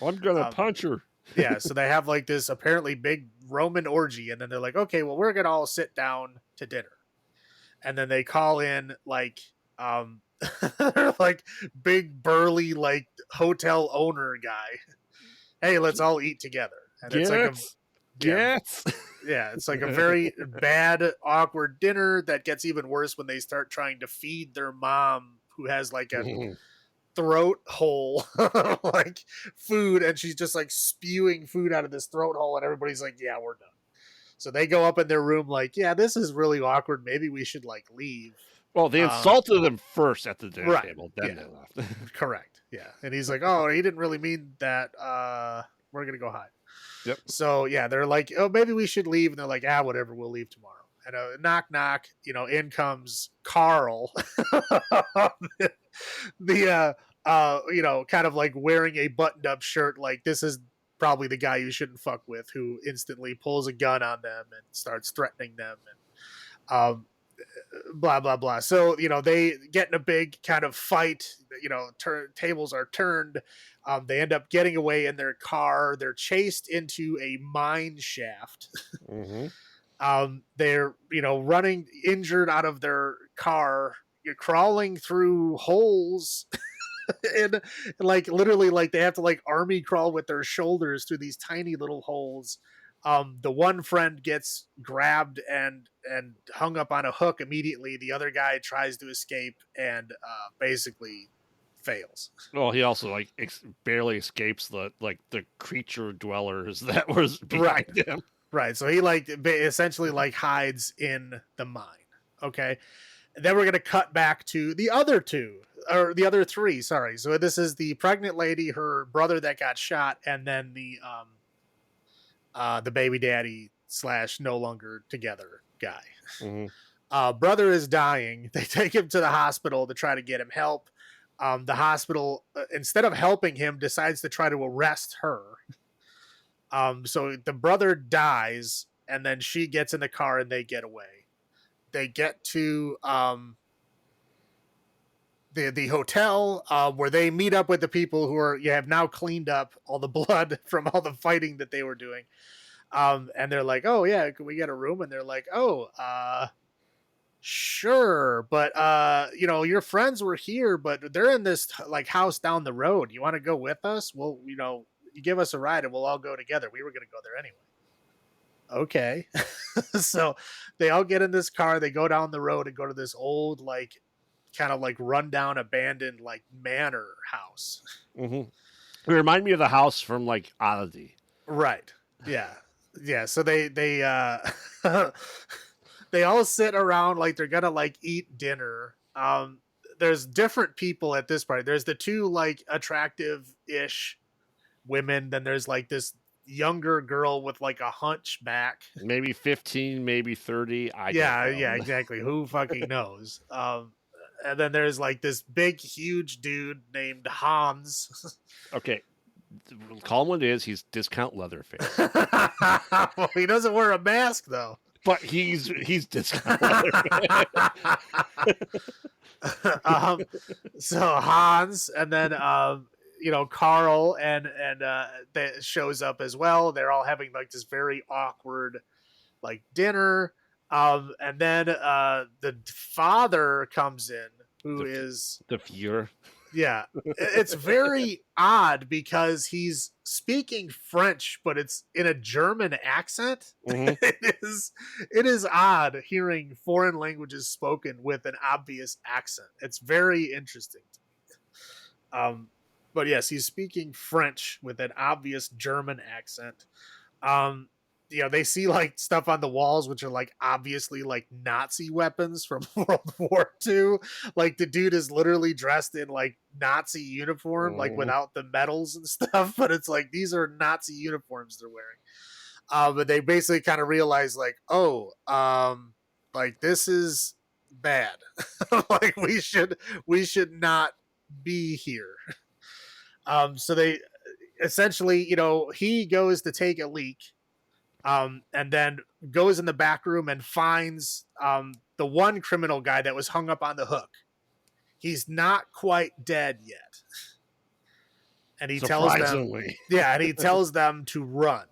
I'm gonna punch her. Yeah, so they have like this apparently big Roman orgy, and then they're like, okay, well, we're gonna all sit down to dinner. And then they call in like like big burly like hotel owner guy. Hey, let's all eat together. And it's like it's like a very bad, awkward dinner that gets even worse when they start trying to feed their mom, who has like a throat hole, like food, and she's just like spewing food out of this throat hole, and everybody's like, yeah, we're done. So they go up in their room like, yeah, this is really awkward. Maybe we should like leave. Well, they insulted them first at the dinner table, then they left. Correct. Yeah. And he's like, oh, he didn't really mean that. We're going to go hide. Yep. So, yeah, they're like, oh, maybe we should leave. And they're like, whatever, we'll leave tomorrow. And knock, knock, in comes Carl, the kind of like wearing a buttoned up shirt. Like, this is probably the guy you shouldn't fuck with, who instantly pulls a gun on them and starts threatening them. And, blah blah blah. So they get in a big kind of fight. Tables are turned. They end up getting away in their car. They're chased into a mine shaft. They're running injured out of their car. You're crawling through holes and like literally like they have to like army crawl with their shoulders through these tiny little holes. The one friend gets grabbed and hung up on a hook immediately. The other guy tries to escape and basically fails. Well, he also like barely escapes the creature dwellers that was behind Right. him. Right. So he like essentially like hides in the mine. Okay. And then we're going to cut back to the other two or the other three. Sorry. So this is the pregnant lady, her brother that got shot, and then the baby daddy / no longer together guy. Brother is dying. They take him to the hospital to try to get him help. The hospital, instead of helping him, decides to try to arrest her. So the brother dies, and then she gets in the car and they get away. They get to the hotel where they meet up with the people who have now cleaned up all the blood from all the fighting that they were doing. And they're like, "Oh yeah, can we get a room?" And they're like, "Oh, sure, but your friends were here, but they're in this like house down the road. You want to go with us? Well, you give us a ride and we'll all go together. We were going to go there anyway." Okay. So they all get in this car, they go down the road and go to this old like kind of like rundown abandoned like manor house. It reminded me of the house from like Oddity. Right. Yeah. So they they all sit around like they're gonna like eat dinner. There's different people at this party. There's the two like attractive ish women, then there's like this younger girl with like a hunchback, maybe 15, maybe 30. Yeah, exactly. Who fucking knows? And then there's like this big huge dude named Hans. Okay, call him what it is. He's discount Leatherface. Well, he doesn't wear a mask though. But he's discount Leatherface. So Hans, and then Carl and that shows up as well. They're all having like this very awkward like dinner. And then the father comes in, who is the Fuhrer. Yeah, it's very odd because he's speaking French, but it's in a German accent. It is odd hearing foreign languages spoken with an obvious accent. It's very interesting to me. But yes, he's speaking French with an obvious German accent. They see like stuff on the walls which are like obviously like Nazi weapons from World War II. Like the dude is literally dressed in like Nazi uniform, like without the medals and stuff, but it's like these are Nazi uniforms they're wearing. But they basically kind of realize like, like this is bad. Like we should not be here. So they essentially, he goes to take a leak. And then goes in the back room and finds the one criminal guy that was hung up on the hook. He's not quite dead yet. And he tells them, and he tells them to run.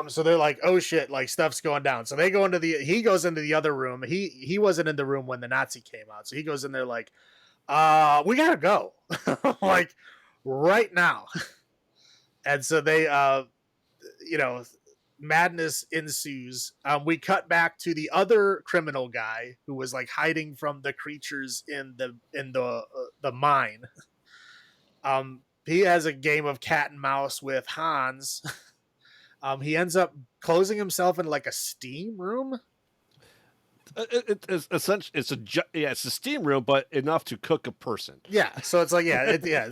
So they're like, oh shit, like stuff's going down. So they go he goes into the other room. He wasn't in the room when the Nazi came out. So he goes in there like, we gotta go. Like right now. And so they, madness ensues. We cut back to the other criminal guy who was like hiding from the creatures in the mine. He has a game of cat and mouse with Hans. He ends up closing himself in like a steam room. It's essentially it's a steam room, but enough to cook a person. Yeah, so it's like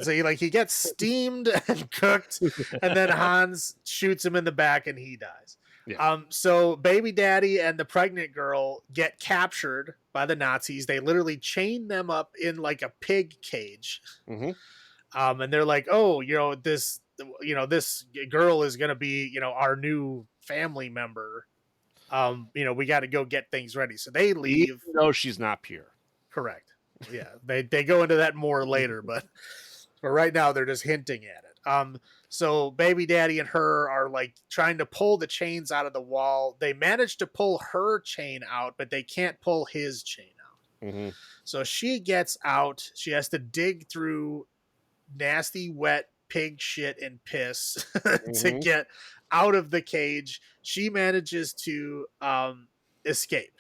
So he gets steamed and cooked, and then Hans shoots him in the back, and he dies. Yeah. So baby daddy and the pregnant girl get captured by the Nazis. They literally chain them up in like a pig cage. And they're like, oh, this girl is gonna be our new family member. We got to go get things ready. So they leave. No, she's not pure. Correct. Yeah. They go into that more later, but right now they're just hinting at it. So baby daddy and her are like trying to pull the chains out of the wall. They manage to pull her chain out, but they can't pull his chain out. Mm-hmm. So she gets out. She has to dig through nasty, wet pig shit and piss to Mm-hmm. get out of the cage. She manages to escape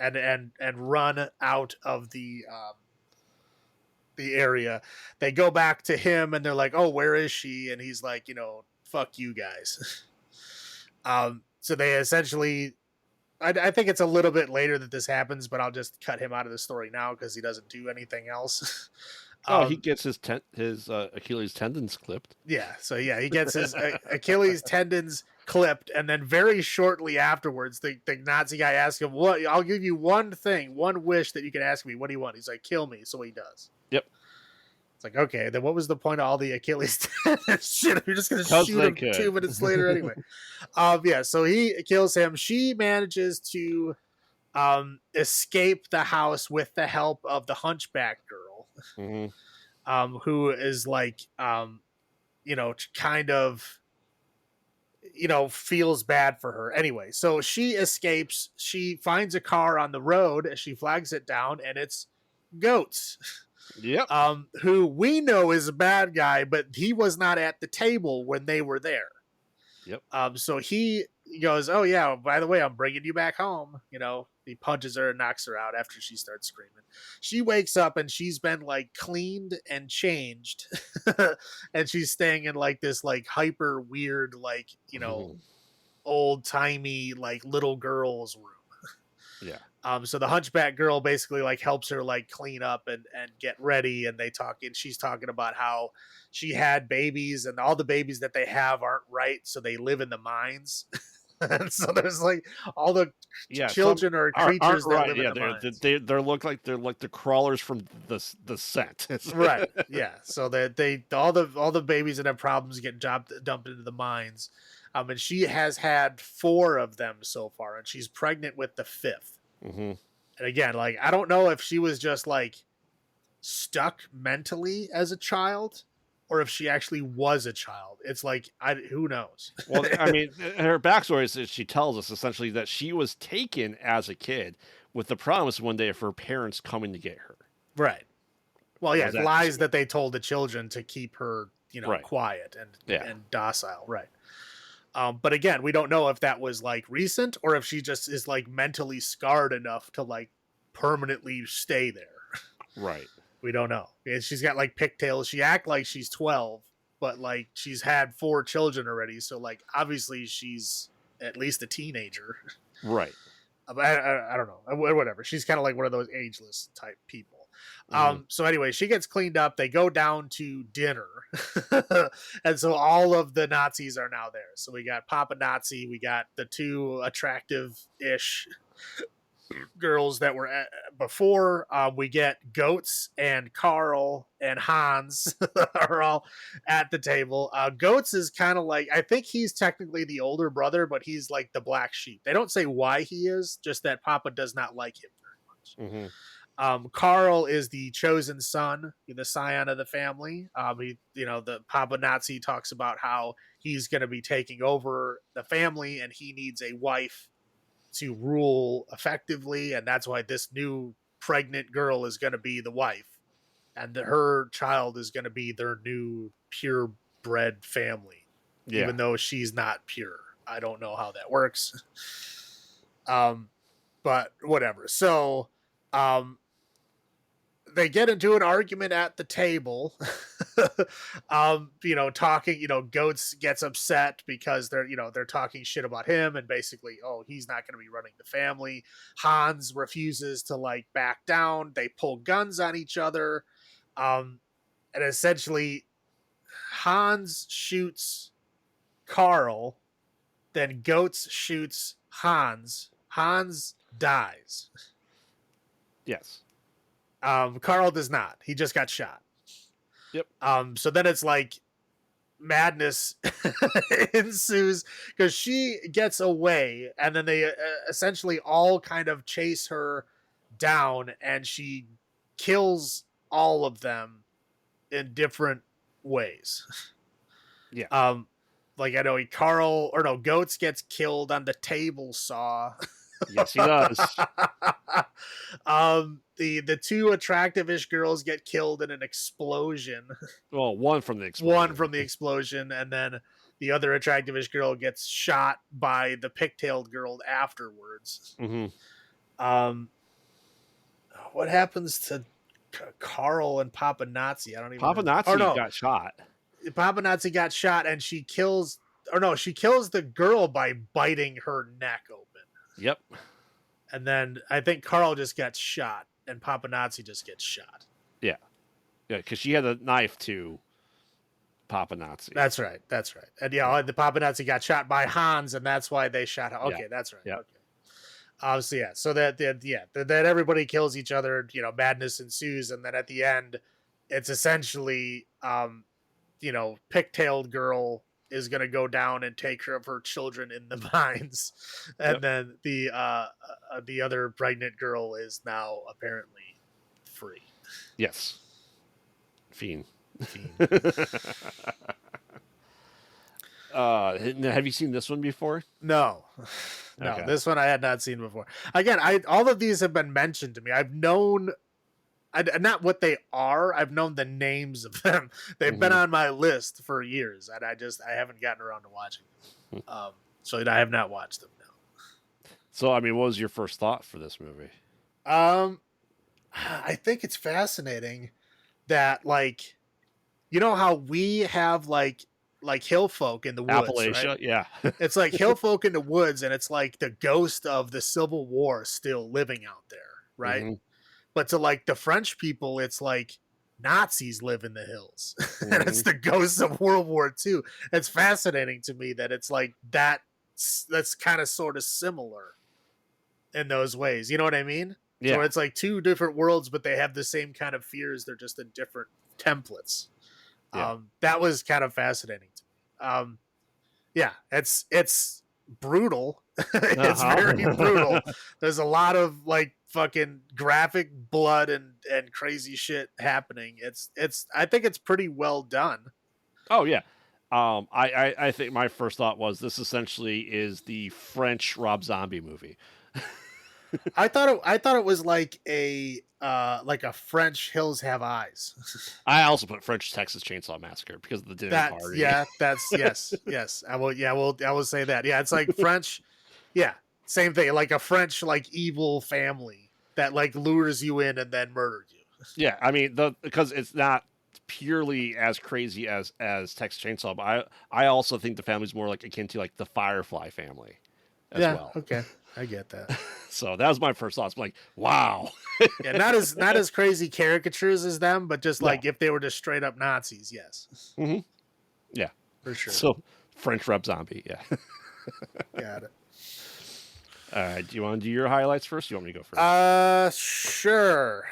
and run out of the area. They go back to him and they're like, "Oh, where is she?" And he's like, "Fuck you guys." So they essentially, I think it's a little bit later that this happens, but I'll just cut him out of the story now because he doesn't do anything else. Oh, he gets his Achilles tendons clipped. Yeah, so yeah, he gets his Achilles tendons clipped, and then very shortly afterwards, the Nazi guy asks him, "What? I'll give you one thing, one wish that you can ask me. What do you want?" He's like, "Kill me." So he does. Yep. It's like, okay, then what was the point of all the Achilles tendons shit? If you're just gonna 'Cause shoot they him could. 2 minutes later anyway. Yeah, so he kills him. She manages to escape the house with the help of the hunchback girl. Mm-hmm. Who is like kind of feels bad for her anyway. So she escapes. She finds a car on the road. She flags it down, and it's Goats, Yep. who we know is a bad guy, but he was not at the table when they were there. Yep. So he goes, "Oh yeah, by the way, I'm bringing you back home." He punches her and knocks her out after she starts screaming. She wakes up and she's been like cleaned and changed, and she's staying in like this like hyper weird like old timey like little girl's room. Yeah. So the hunchback girl basically like helps her like clean up and get ready, and they talk, and she's talking about how she had babies and all the babies that they have aren't right, so they live in the mines. And so there's like all the children or creatures that right. live Yeah, in the mines. they look like they're like the crawlers from the scent. Right. Yeah. So that they all the babies that have problems get dumped into the mines. And she has had 4 of them so far, and she's pregnant with the 5th. Mm-hmm. And again, like I don't know if she was just like stuck mentally as a child, or if she actually was a child. It's like who knows? Well, I mean, her backstory is that she tells us essentially that she was taken as a kid with the promise one day of her parents coming to get her. Right. Well, yeah, that lies that they told the children to keep her, right. quiet and docile. Right. But again, we don't know if that was like recent or if she just is like mentally scarred enough to like permanently stay there. Right. We don't know. She's got like pigtails. She act like she's 12, but like she's had 4 children already. So like obviously she's at least a teenager. Right. I don't know. Whatever. She's kind of like one of those ageless type people. So anyway, she gets cleaned up. They go down to dinner. And so all of the Nazis are now there. So we got Papa Nazi. We got the 2 attractive-ish girls that were before. We get Goats and Carl and Hans are all at the table. Goats is kind of like, I think he's technically the older brother, but he's like the black sheep. They don't say why he is, just that Papa does not like him very much. Mm-hmm. Carl is the chosen son, the scion of the family. The Papa Nazi talks about how he's going to be taking over the family and he needs a wife to rule effectively, and that's why this new pregnant girl is going to be the wife, and her child is going to be their new purebred family, even though she's not pure. I don't know how that works, but whatever. So they get into an argument at the table. Talking, Goats gets upset because they're talking shit about him and basically, oh, he's not going to be running the family. Hans refuses to like back down. They pull guns on each other. And essentially Hans shoots Carl, then Goats shoots Hans. Hans dies. Yes. Carl does not. He just got shot. Yep. So then it's like madness ensues because she gets away, and then they essentially all kind of chase her down, and she kills all of them in different ways. Yeah. Like I know Goats gets killed on the table saw. Yes, he does. The two attractive-ish girls get killed in an explosion. Well, one from the One explosion. from the explosion, and then the other attractive-ish girl gets shot by the pigtailed girl afterwards. What happens to Carl and Papa Nazi? I don't even Papa know. Nazi got shot. Papa Nazi got shot, and she kills the girl by biting her neck open. Yep. And then I think Carl just gets shot, and Papa Nazi just gets shot. Yeah. Yeah, because she had a knife to Papa Nazi. That's right. And the Papa Nazi got shot by Hans, and that's why they shot her. Okay, that's right. Yeah. Okay. So yeah, so that everybody kills each other. Madness ensues, and then at the end, it's essentially, pigtailed girl is going to go down and take care of her children in the mines, and then the other pregnant girl is now apparently free. Yes. Fiend. Have you seen this one before? No. Okay. This one I had not seen before. Again, all of these have been mentioned to me. I've known, not what they are. I've known the names of them. They've been on my list for years, and I haven't gotten around to watching them. So I have not watched them now. So I mean, what was your first thought for this movie? I think it's fascinating that, like, how we have like hill folk in the woods, Appalachia, right? Yeah. It's like hill folk in the woods, and it's like the ghost of the Civil War still living out there, right? But to like the French people, it's like Nazis live in the hills, and it's the ghosts of World War II. It's fascinating to me that it's like that's kind of sort of similar in those ways. You know what I mean? Yeah. So it's like two different worlds, but they have the same kind of fears. They're just in different templates. Yeah. That was kind of fascinating to me. Yeah, it's brutal. It's very brutal. There's a lot of like fucking graphic blood and crazy shit happening. I think it's pretty well done. Oh yeah. I think my first thought was this essentially is the French Rob Zombie movie. I thought it was like a French Hills Have Eyes. I also put French Texas Chainsaw Massacre because of the dinner party. Yeah, that's yes. I will say that. Yeah, it's like French. Yeah, same thing. Like a French like evil family that like lures you in and then murders you. Yeah, I mean because it's not purely as crazy as Texas Chainsaw, but I also think the family's more like akin to like the Firefly family as well. Okay. I get that. So that was my first thoughts. I'm like, wow. Yeah, not as crazy caricatures as them, but just like if they were just straight up Nazis, yes. Yeah. For sure. So French Rob Zombie, yeah. Got it. All right. Do you want to do your highlights first? Or you want me to go first? Sure.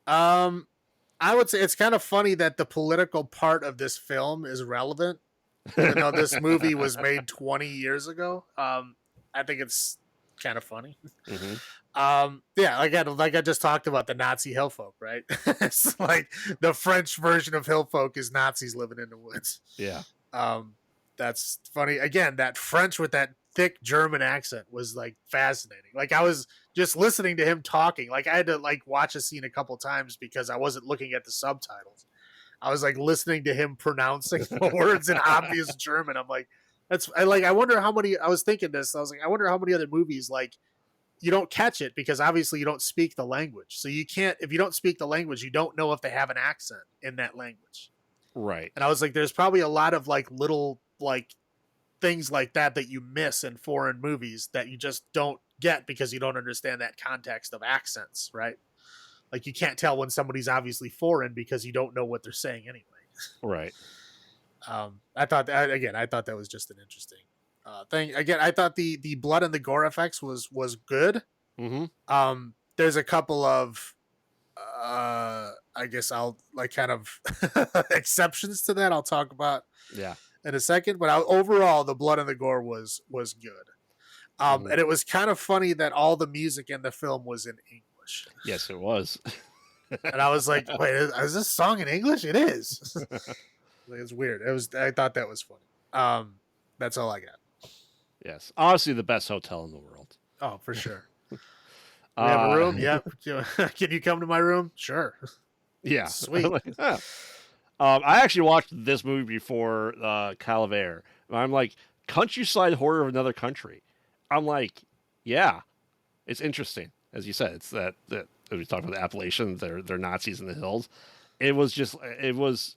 I would say it's kind of funny that the political part of this film is relevant, even though this movie was made 20 years ago. I think it's kind of funny. Yeah, like I just talked about the Nazi hill folk, right? It's like the French version of hill folk is Nazis living in the woods. Yeah. That's funny. Again, that French with that thick German accent was like fascinating. Like I was just listening to him talking. Like I had to like watch a scene a couple times because I wasn't looking at the subtitles. I was like listening to him pronouncing the words in obvious German. I'm like, I wonder how many, I was thinking this, I was like, I wonder how many other movies, like, you don't catch it because obviously you don't speak the language. So you can't, if you don't speak the language, you don't know if they have an accent in that language. Right. And I was like, there's probably a lot of like little, like, things like that you miss in foreign movies that you just don't get because you don't understand that context of accents, right? Like you can't tell when somebody's obviously foreign because you don't know what they're saying anyway. Right. I thought that was just an interesting thing. Again, I thought the blood and the gore effects was good. There's a couple of I guess I'll like kind of exceptions to that I'll talk about in a second, but overall the blood and the gore was good. And it was kind of funny that all the music in the film was in English. Yes, it was. And I was like, wait, is this song in English? It is. Like, it's weird. I thought that was funny. That's all I got. Yes, honestly, the best hotel in the world. Oh, for sure. We have a room. Uh, Yep. Can you come to my room? Sure. yeah. Sweet. I actually watched this movie before Calvaire. I'm like, countryside horror of another country. I'm like, yeah, it's interesting. As you said, it's that as we talked about the Appalachians, they're Nazis in the hills. It was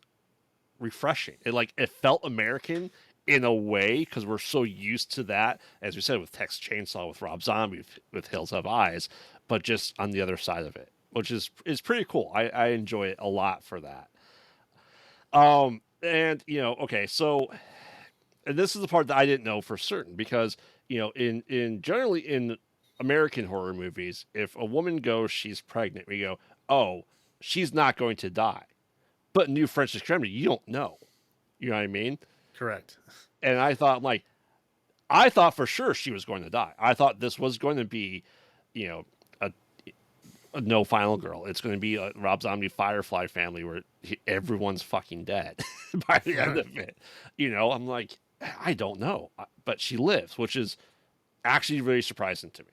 refreshing. It felt American in a way because we're so used to that, as we said with Texas Chainsaw, with Rob Zombie, with Hills Have Eyes, but just on the other side of it, which is pretty cool. I enjoy it a lot for that. And okay, so and this is the part that I didn't know for certain because in generally in American horror movies, if a woman goes she's pregnant, we go, oh, she's not going to die. But New French Extremity, you don't know. You know what I mean? Correct. And I thought for sure she was going to die. I thought this was going to be, a no final girl. It's going to be a Rob Zombie Firefly family where everyone's fucking dead by the end of it. I'm like, I don't know, but she lives, which is actually really surprising to me.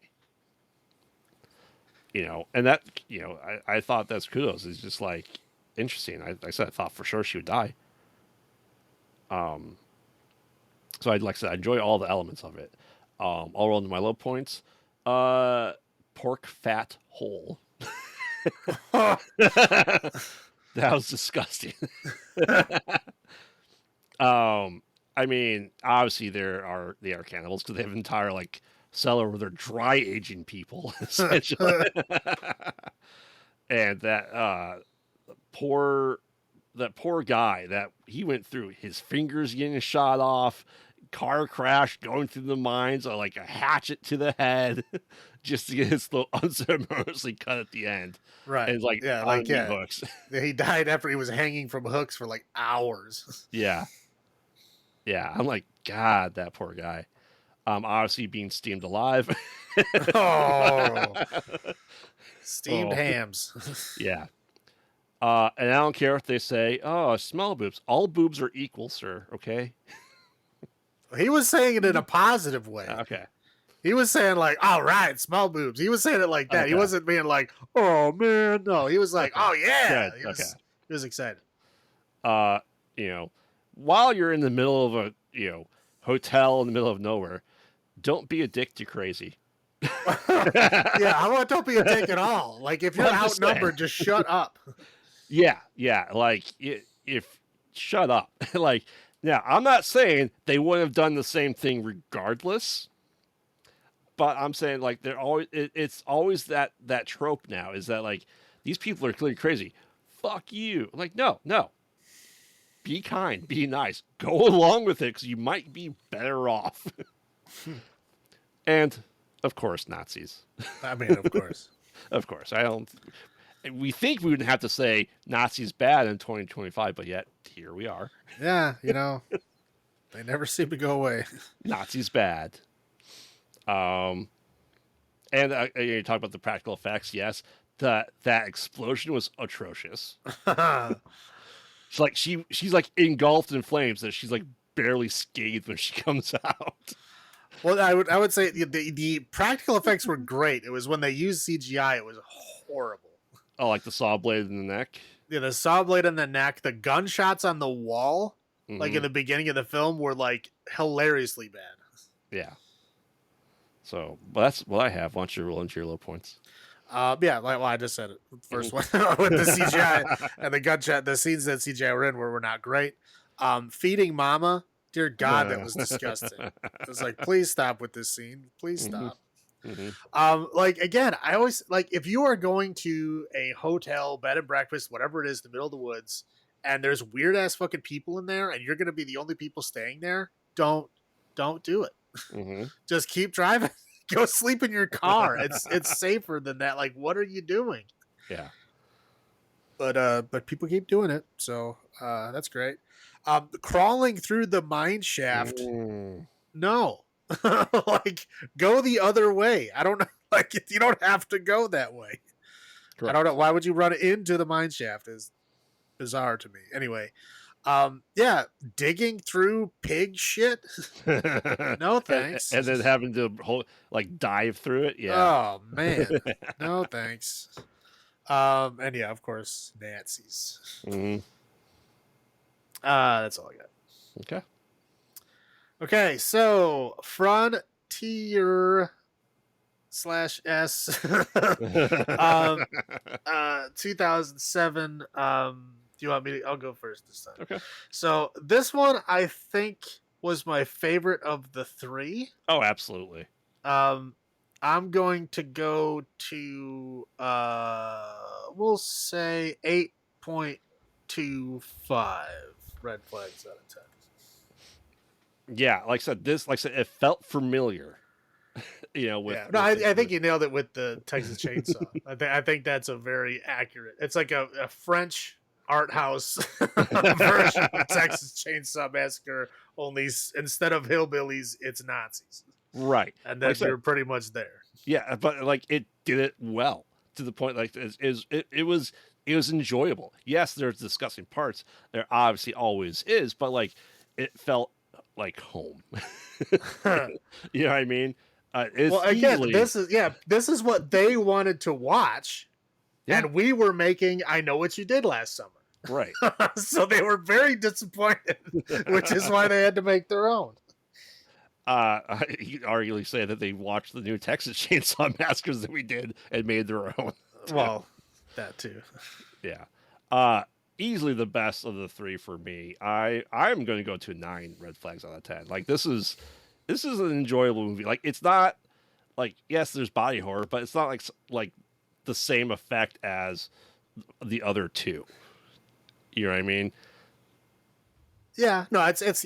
And that, I thought that's kudos. It's just like interesting. I said I thought for sure she would die. So like I said, I enjoy all the elements of it. I'll roll into my low points. Pork fat hole. That was disgusting. I mean, obviously they are cannibals because they have an entire cellar where they're dry aging people essentially. And that poor guy that he went through, his fingers getting shot off, car crash, going through the mines, or like a hatchet to the head, just to get his little unceremoniously cut at the end. Right. And hooks. He died after he was hanging from hooks for hours. Yeah. Yeah. I'm like, God, that poor guy. Obviously being steamed alive. Oh. Steamed hams. Yeah. And I don't care if they say, oh, small boobs. All boobs are equal, sir. Okay. He was saying it in a positive way. Okay. He was saying all right, small boobs. He was saying it like that. Okay. He wasn't being like, oh man, no. He was like, okay. Oh yeah. He was excited. While you're in the middle of a hotel in the middle of nowhere, don't be a dick to crazy. Yeah, how about don't be a dick at all? If you're outnumbered, just shut up. Yeah. If shut up. Now, I'm not saying they wouldn't have done the same thing regardless, but I'm saying they're always it's always that trope now is that these people are clearly crazy. Fuck you. No. Be kind, be nice, go along with it because you might be better off. And of course, Nazis. I mean, of course. Of course. We think we wouldn't have to say Nazis bad in 2025, but yet here we are. Yeah, they never seem to go away. Nazis bad. And you talk about the practical effects. Yes, that explosion was atrocious. She's engulfed in flames that she's barely scathed when she comes out. Well, I would say the practical effects were great. It was when they used CGI, it was horrible. Oh, the saw blade in the neck? Yeah, the saw blade in the neck, the gunshots on the wall, in the beginning of the film, were hilariously bad. Yeah. So, but that's what I have. Why don't you roll into your low points? Yeah, I just said it. First one with the CGI and the gunshot, the scenes that CGI were in were not great. Feeding Mama, dear God, that was disgusting. It's please stop with this scene. Please stop. Again, I always if you are going to a hotel, bed and breakfast, whatever it is, in the middle of the woods, and there's weird ass fucking people in there, and you're gonna be the only people staying there, don't do it. Just keep driving. Go sleep in your car. It's safer than that. What are you doing? Yeah. But people keep doing it, so that's great. Crawling through the mine shaft. No. Go the other way. I don't know. You don't have to go that way. Correct. I don't know. Why would you run into the mine shaft? Is bizarre to me. Anyway, Yeah, digging through pig shit. No thanks. And then having to dive through it. Yeah. Oh man, no thanks. And yeah, of course, Nazis. Mm-hmm. That's all I got. Okay. Okay, so Frontier /S 2007. Do you want me to? I'll go first this time. Okay. So this one I think was my favorite of the three. Oh, absolutely. I'm going to go to we'll say 8.25 red flags out of 10. Yeah, like I said, it felt familiar. I think you nailed it with the Texas Chainsaw. I think that's a very accurate. It's like a French art house version of Texas Chainsaw Massacre. Only instead of hillbillies, it's Nazis. Right, and then you're pretty much there. Yeah, but it did it well to the point. It was enjoyable. Yes, there's disgusting parts. There obviously always is, but it felt like home. You know what I mean? Again, this is what they wanted to watch, and we were making I Know What You Did Last summer. Right. So they were very disappointed, which is why they had to make their own. You arguably say that they watched the new Texas Chainsaw Massacres that we did and made their own. Well, that too. Yeah. Easily the best of the three for me. I'm going to go to 9 red flags out of 10. This is an enjoyable movie. It's not yes, there's body horror, but it's not like the same effect as the other two. You know what I mean? Yeah, no, it's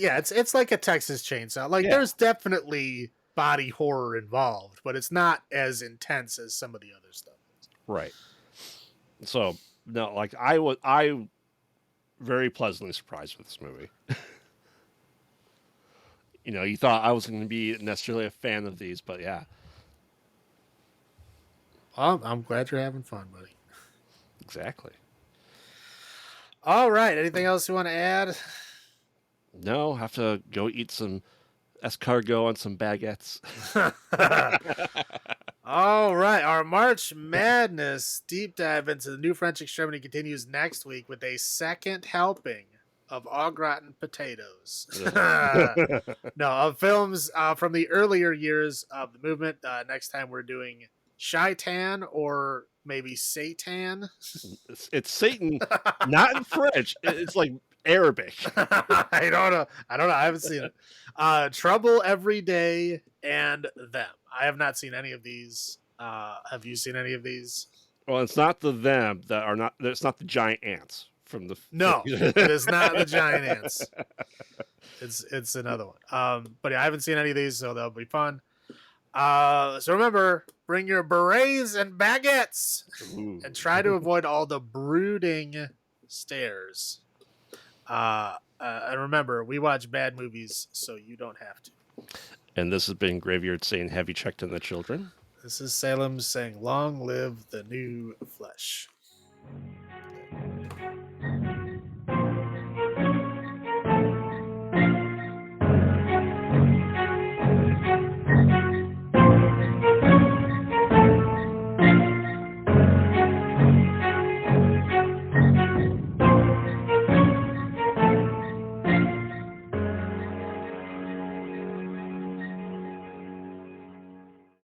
like a Texas Chainsaw. There's definitely body horror involved, but it's not as intense as some of the other stuff. Right. So no, I very pleasantly surprised with this movie. You thought I wasn't going to be necessarily a fan of these, but yeah. Well, I'm glad you're having fun, buddy. Exactly. All right. Anything else you want to add? No, have to go eat some escargot on some baguettes. All right. Our March Madness deep dive into the new French Extremity continues next week with a second helping of au gratin potatoes. No, of films from the earlier years of the movement. Next time we're doing Shaitan or maybe Satan. It's Satan, not in French. It's like Arabic. I don't know. I haven't seen it. Trouble Every Day and Them. I have not seen any of these. Have you seen any of these? Well, it's not the them that are not. It's not the giant ants from the. No, it is not the giant ants. It's another one. But yeah, I haven't seen any of these, so they'll be fun. So remember, bring your berets and baguettes. Ooh. And try to avoid all the brooding stares. And remember, we watch bad movies, so you don't have to. And this has been Graveyard saying, have you checked on the children? This is Salem saying, long live the new flesh.